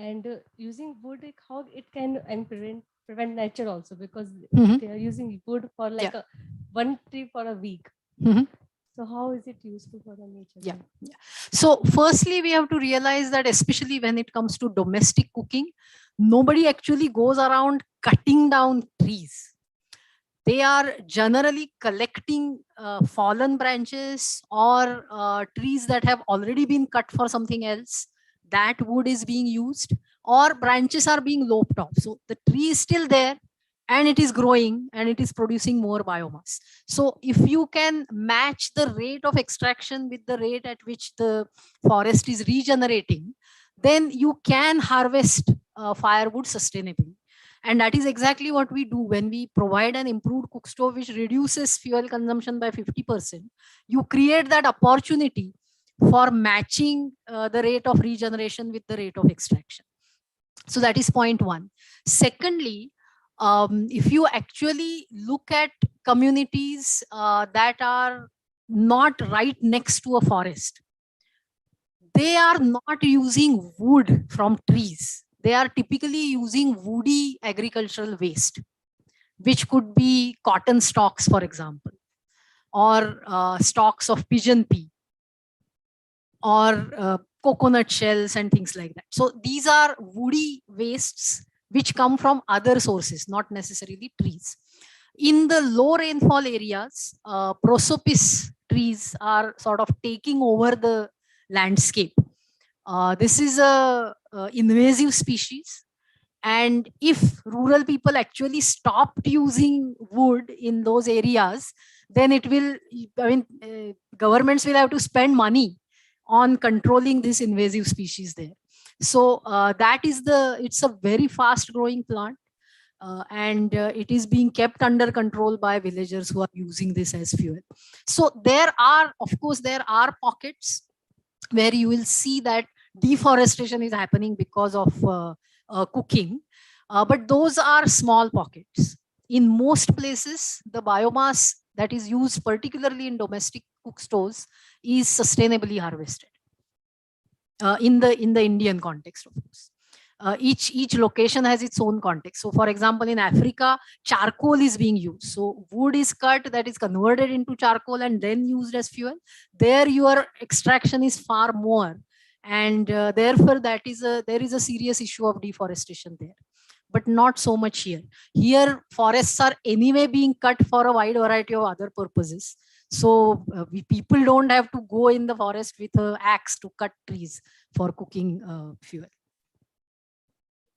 and using wood, like how it can and prevent nature also, because they are using wood for like one tree for a week. So how is it useful for the nature? Yeah. So firstly, we have to realize that especially when it comes to domestic cooking, nobody actually goes around cutting down trees. They are generally collecting fallen branches or trees that have already been cut for something else. That wood is being used, or branches are being lopped off. So the tree is still there and it is growing and it is producing more biomass. So if you can match the rate of extraction with the rate at which the forest is regenerating, then you can harvest firewood sustainably. And that is exactly what we do when we provide an improved cook stove, which reduces fuel consumption by 50%. You create that opportunity for matching the rate of regeneration with the rate of extraction. So that is point one. Secondly, if you actually look at communities that are not right next to a forest, they are not using wood from trees. They are typically using woody agricultural waste, which could be cotton stalks, for example, or stalks of pigeon pea, or coconut shells and things like that. So these are woody wastes which come from other sources, not necessarily trees. In the low rainfall areas, prosopis trees are sort of taking over the landscape. This is a invasive species. And if rural people actually stopped using wood in those areas, then it will, governments will have to spend money on controlling this invasive species there. So that is it's a very fast growing plant. And it is being kept under control by villagers who are using this as fuel. So there are, of course, there are pockets where you will see that deforestation is happening because of cooking. But those are small pockets. In most places, the biomass that is used, particularly in domestic cook stores, is sustainably harvested. In the Indian context, of course. Each location has its own context. So for example, in Africa, charcoal is being used. So wood is cut, that is converted into charcoal and then used as fuel. There your extraction is far more. And therefore there is a serious issue of deforestation there. But not so much here. Here forests are anyway being cut for a wide variety of other purposes. So people don't have to go in the forest with an axe to cut trees for cooking fuel.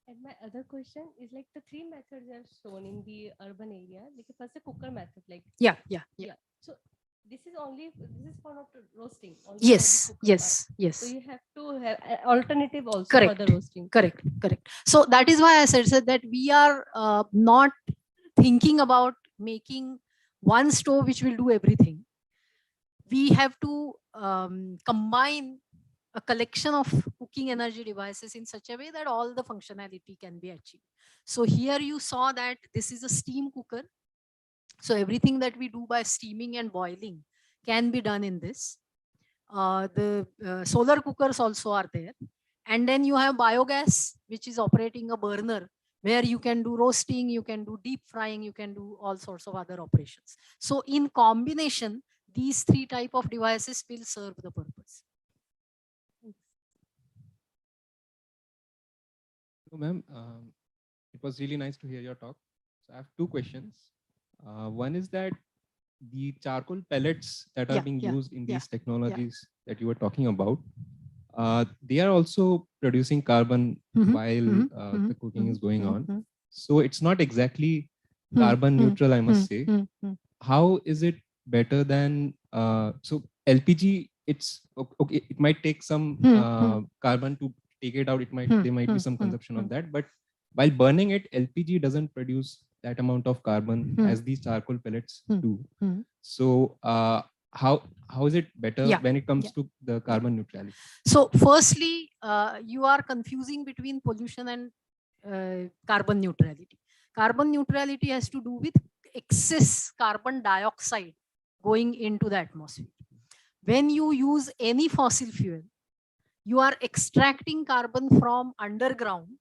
And my other question is like the three methods are shown in the urban area. Like first a cooker method, like yeah. So this is for not roasting. Yes. So you have to have an alternative also Correct. for the roasting. Correct. So that is why I said that we are not thinking about making one stove which will do everything. We have to combine a collection of cooking energy devices in such a way that all the functionality can be achieved. So here you saw that this is a steam cooker. So everything that we do by steaming and boiling can be done in this. The solar cookers also are there. And then you have biogas, which is operating a burner where you can do roasting, you can do deep frying, you can do all sorts of other operations. So in combination, these three type of devices will serve the purpose. So, ma'am, it was really nice to hear your talk. So I have two questions. One is that the charcoal pellets that are being used in these technologies that you were talking about, they are also producing carbon while the cooking is going on. So it's not exactly carbon neutral, I must say. How is it better than, so LPG, it's okay, it might take some carbon to take it out. There might be some consumption of that, but while burning it, LPG doesn't produce that amount of carbon as these charcoal pellets do. So how is it better when it comes to the carbon neutrality? So firstly, you are confusing between pollution and carbon neutrality. Carbon neutrality has to do with excess carbon dioxide going into the atmosphere. When you use any fossil fuel, you are extracting carbon from underground,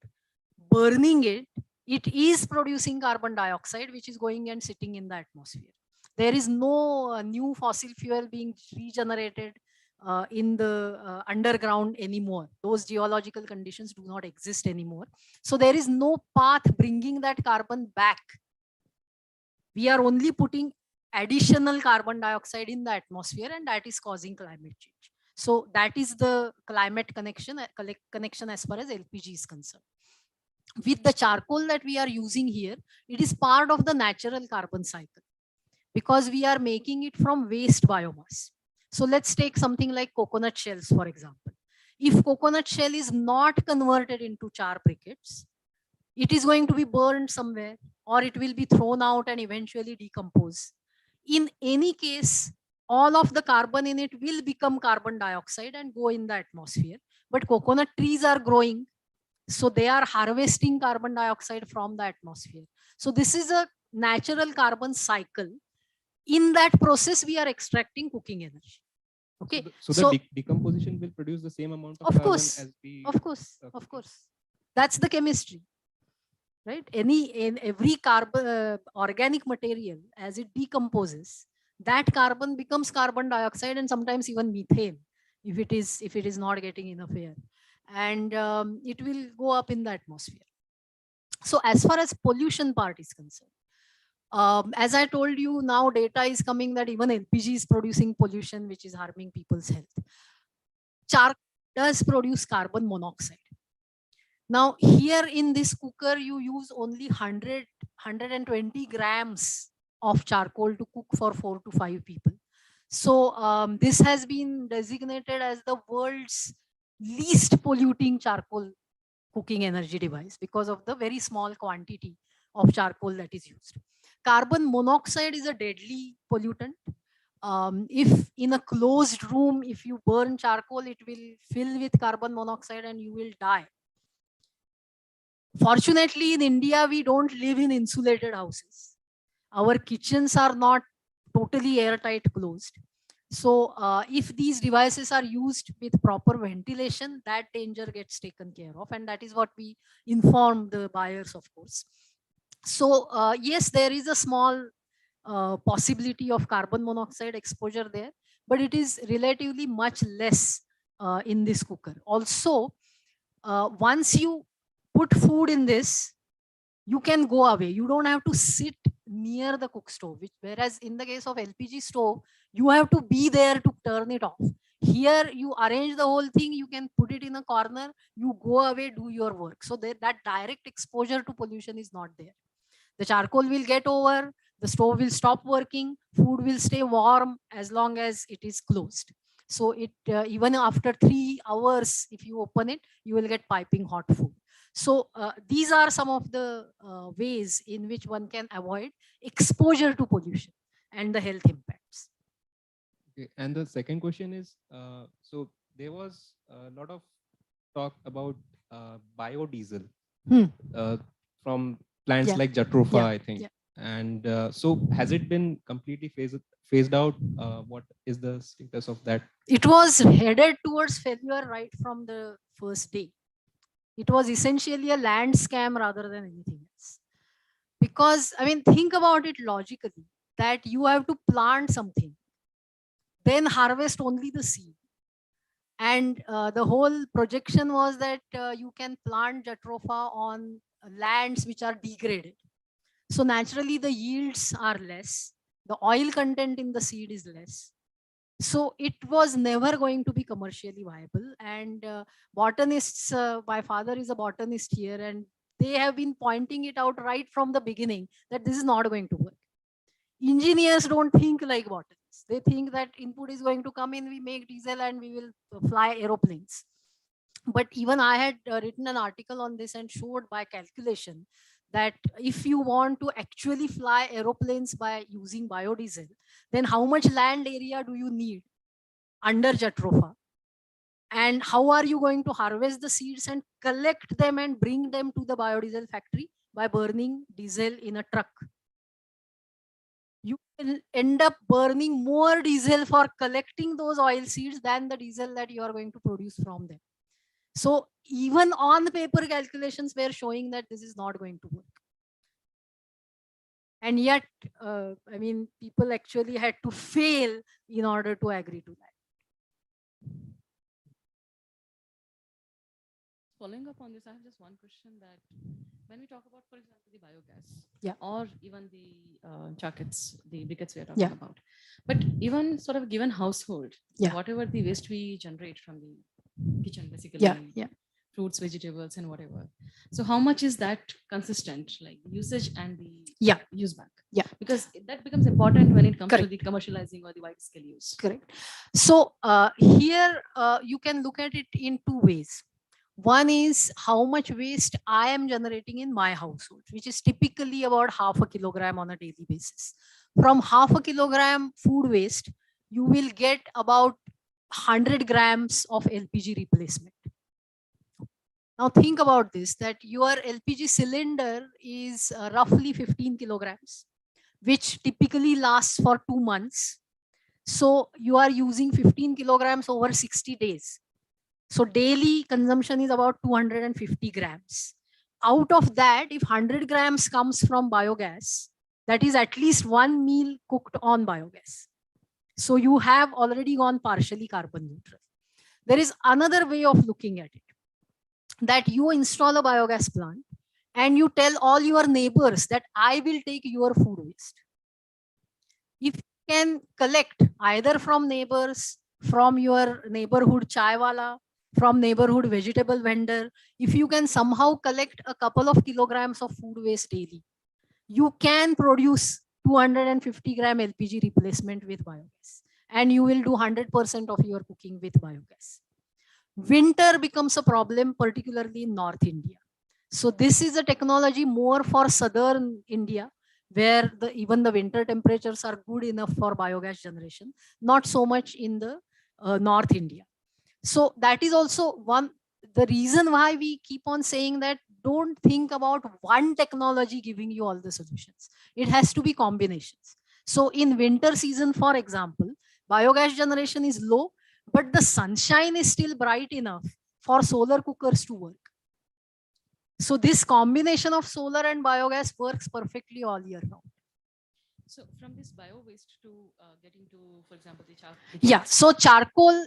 burning it, it is producing carbon dioxide, which is going and sitting in the atmosphere. There is no new fossil fuel being regenerated in the underground anymore. Those geological conditions do not exist anymore. So there is no path bringing that carbon back. We are only putting additional carbon dioxide in the atmosphere, and that is causing climate change. So that is the climate connection as far as LPG is concerned. With the charcoal that we are using here, it is part of the natural carbon cycle because we are making it from waste biomass. So let's take something like coconut shells, for example. If coconut shell is not converted into char briquettes, it is going to be burned somewhere, or it will be thrown out and eventually decompose. In any case, all of the carbon in it will become carbon dioxide and go in the atmosphere. But coconut trees are growing, so they are harvesting carbon dioxide from the atmosphere. So this is a natural carbon cycle. In that process, we are extracting cooking energy. Okay. So the decomposition will produce the same amount of carbon as the. Of course. That's the chemistry, right? In every carbon organic material, as it decomposes, that carbon becomes carbon dioxide and sometimes even methane, if it is not getting enough air, and it will go up in the atmosphere. So as far as pollution part is concerned, as I told you, now data is coming that even LPG is producing pollution, which is harming people's health. Charcoal does produce carbon monoxide. Now here in this cooker, you use only 120 grams of charcoal to cook for 4 to 5 people. So this has been designated as the world's least polluting charcoal cooking energy device because of the very small quantity of charcoal that is used. Carbon monoxide is a deadly pollutant. If in a closed room, if you burn charcoal, it will fill with carbon monoxide and you will die. Fortunately, in India, we don't live in insulated houses. Our kitchens are not totally airtight closed. So if these devices are used with proper ventilation, that danger gets taken care of. And that is what we inform the buyers, of course. So yes, there is a small possibility of carbon monoxide exposure there, but it is relatively much less in this cooker. Also, once you put food in this, you can go away. You don't have to sit near the cook stove, whereas in the case of LPG stove, you have to be there to turn it off. Here, you arrange the whole thing, you can put it in a corner, you go away, do your work. So that direct exposure to pollution is not there. The charcoal will get over, the stove will stop working, food will stay warm as long as it is closed. So it even after 3 hours, if you open it, you will get piping hot food. So these are some of the ways in which one can avoid exposure to pollution and the health impacts. Okay. And the second question is, so there was a lot of talk about biodiesel from plants like Jatropha, I think. And so has it been completely phased out? What is the status of that? It was headed towards failure right from the first day. It was essentially a land scam rather than anything else. Because, I mean, think about it logically, that you have to plant something, then harvest only the seed. And the whole projection was that you can plant Jatropha on lands which are degraded. So naturally the yields are less. The oil content in the seed is less. So it was never going to be commercially viable. And botanists, my father is a botanist here, and they have been pointing it out right from the beginning that this is not going to work. Engineers don't think like botanists. They think that input is going to come in, we make diesel and we will fly aeroplanes. But even I had written an article on this and showed by calculation that if you want to actually fly aeroplanes by using biodiesel, then how much land area do you need under Jatropha? And how are you going to harvest the seeds and collect them and bring them to the biodiesel factory by burning diesel in a truck? You will end up burning more diesel for collecting those oil seeds than the diesel that you are going to produce from them. So even on the paper, calculations were showing that this is not going to work. And yet, I mean, people actually had to fail in order to agree to that. Following up on this, I have just one question that when we talk about, for example, the biogas, or even the jackets, the briquettes we are talking about, but even sort of given household, whatever the waste we generate from the kitchen, basically, fruits, vegetables, and whatever. So how much is that consistent, like usage and the use back? Because that becomes important when it comes to the commercializing or the wide scale use. Correct. So here you can look at it in 2 ways. One is how much waste I am generating in my household, which is typically about 0.5 kilogram on a daily basis. From 0.5 kilogram food waste, you will get about 100 grams of LPG replacement. Now think about this, that your LPG cylinder is roughly 15 kilograms, which typically lasts for 2 months. So you are using 15 kilograms over 60 days. So daily consumption is about 250 grams. Out of that, if 100 grams comes from biogas, that is at least one meal cooked on biogas. So you have already gone partially carbon neutral. There is another way of looking at it, that you install a biogas plant and you tell all your neighbors that I will take your food waste. If you can collect either from neighbors, from your neighborhood chai wala, from neighborhood vegetable vendor, if you can somehow collect a couple of kilograms of food waste daily, you can produce 250 gram LPG replacement with biogas, and you will do 100% of your cooking with biogas. Winter becomes a problem, particularly in North India. So this is a technology more for southern India, where even the winter temperatures are good enough for biogas generation, not so much in the North India. So that is also the reason why we keep on saying that don't think about one technology giving you all the solutions. It has to be combinations. So in winter season, for example, biogas generation is low, but the sunshine is still bright enough for solar cookers to work. So this combination of solar and biogas works perfectly all year round. So from this bio waste to get into, for example, the charcoal. Yeah, so charcoal,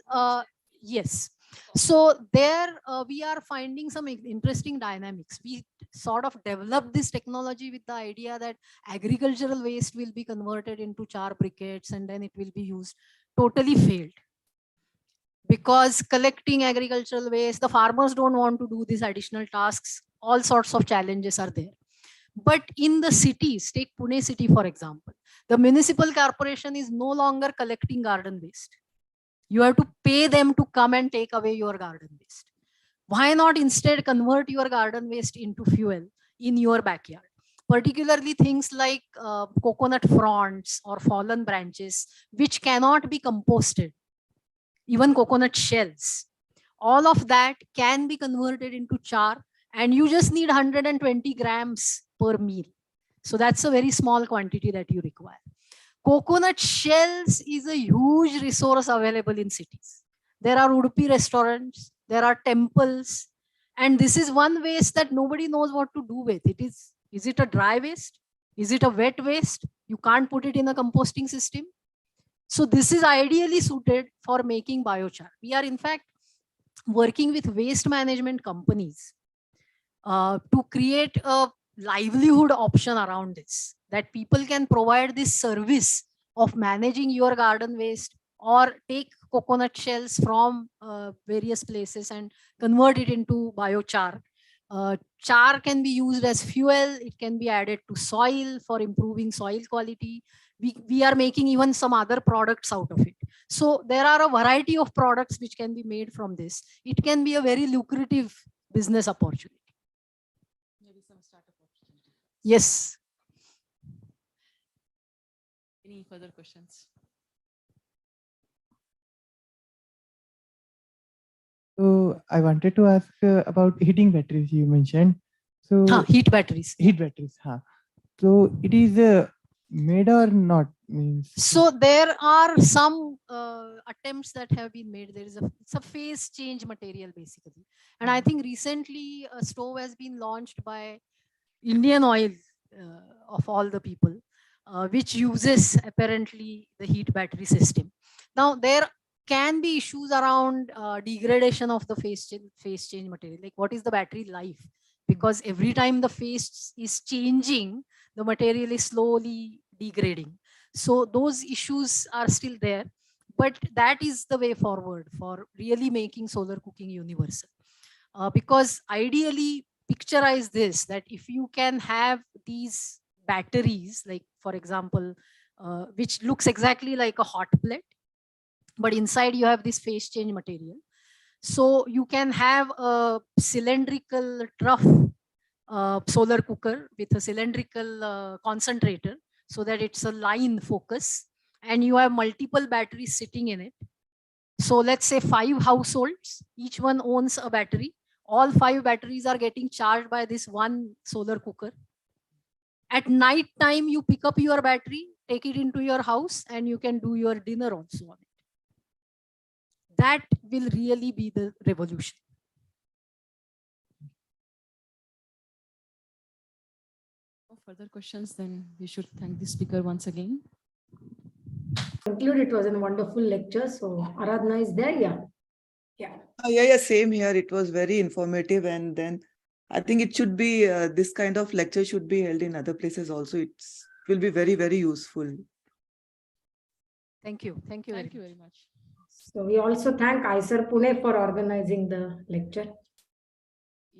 yes. So there we are finding some interesting dynamics. We sort of developed this technology with the idea that agricultural waste will be converted into char briquettes and then it will be used. Totally failed. Because collecting agricultural waste, the farmers don't want to do these additional tasks. All sorts of challenges are there. But in the cities, take Pune city, for example, the municipal corporation is no longer collecting garden waste. You have to pay them to come and take away your garden waste. Why not instead convert your garden waste into fuel in your backyard? Particularly things like coconut fronds or fallen branches, which cannot be composted. Even coconut shells. All of that can be converted into char, and you just need 120 grams per meal. So that's a very small quantity that you require. Coconut shells is a huge resource available in cities. There are Udupi restaurants, there are temples, and this is one waste that nobody knows what to do with. Is it a dry waste? Is it a wet waste? You can't put it in a composting system. So this is ideally suited for making biochar. We are in fact working with waste management companies to create a livelihood option around this, that people can provide this service of managing your garden waste or take coconut shells from various places and convert it into biochar. Char can be used as fuel. It can be added to soil for improving soil quality. We are making even some other products out of it. So there are a variety of products which can be made from this. It can be a very lucrative business opportunity. Maybe some startup opportunity. Yes. Any further questions? So I wanted to ask about heating batteries you mentioned. So heat batteries. Heat batteries. So it is made or not? Means so there are some attempts that have been made. It's a phase change material basically, and I think recently a stove has been launched by Indian Oil of all the people, which uses apparently the heat battery system. Now there can be issues around degradation of the phase change material. Like what is the battery life? Because every time the phase is changing, the material is slowly degrading. So those issues are still there, but that is the way forward for really making solar cooking universal. Because ideally, picturize this, that if you can have these batteries, like for example, which looks exactly like a hot plate, but inside you have this phase change material. So you can have a cylindrical trough solar cooker with a cylindrical concentrator, so that it's a line focus, and you have multiple batteries sitting in it. So let's say 5 households, each one owns a battery. All 5 batteries are getting charged by this one solar cooker. At night time, you pick up your battery, take it into your house, and you can do your dinner also on it. That will really be the revolution. No further questions, then we should thank the speaker once again. Conclude, it was a wonderful lecture. So Aradhana is there, yeah. Yeah, same here. It was very informative, and then I think it should be this kind of lecture should be held in other places also. It will be very, very useful. Thank you. Thank you. Thank you very much. So we also thank ISER Pune for organizing the lecture.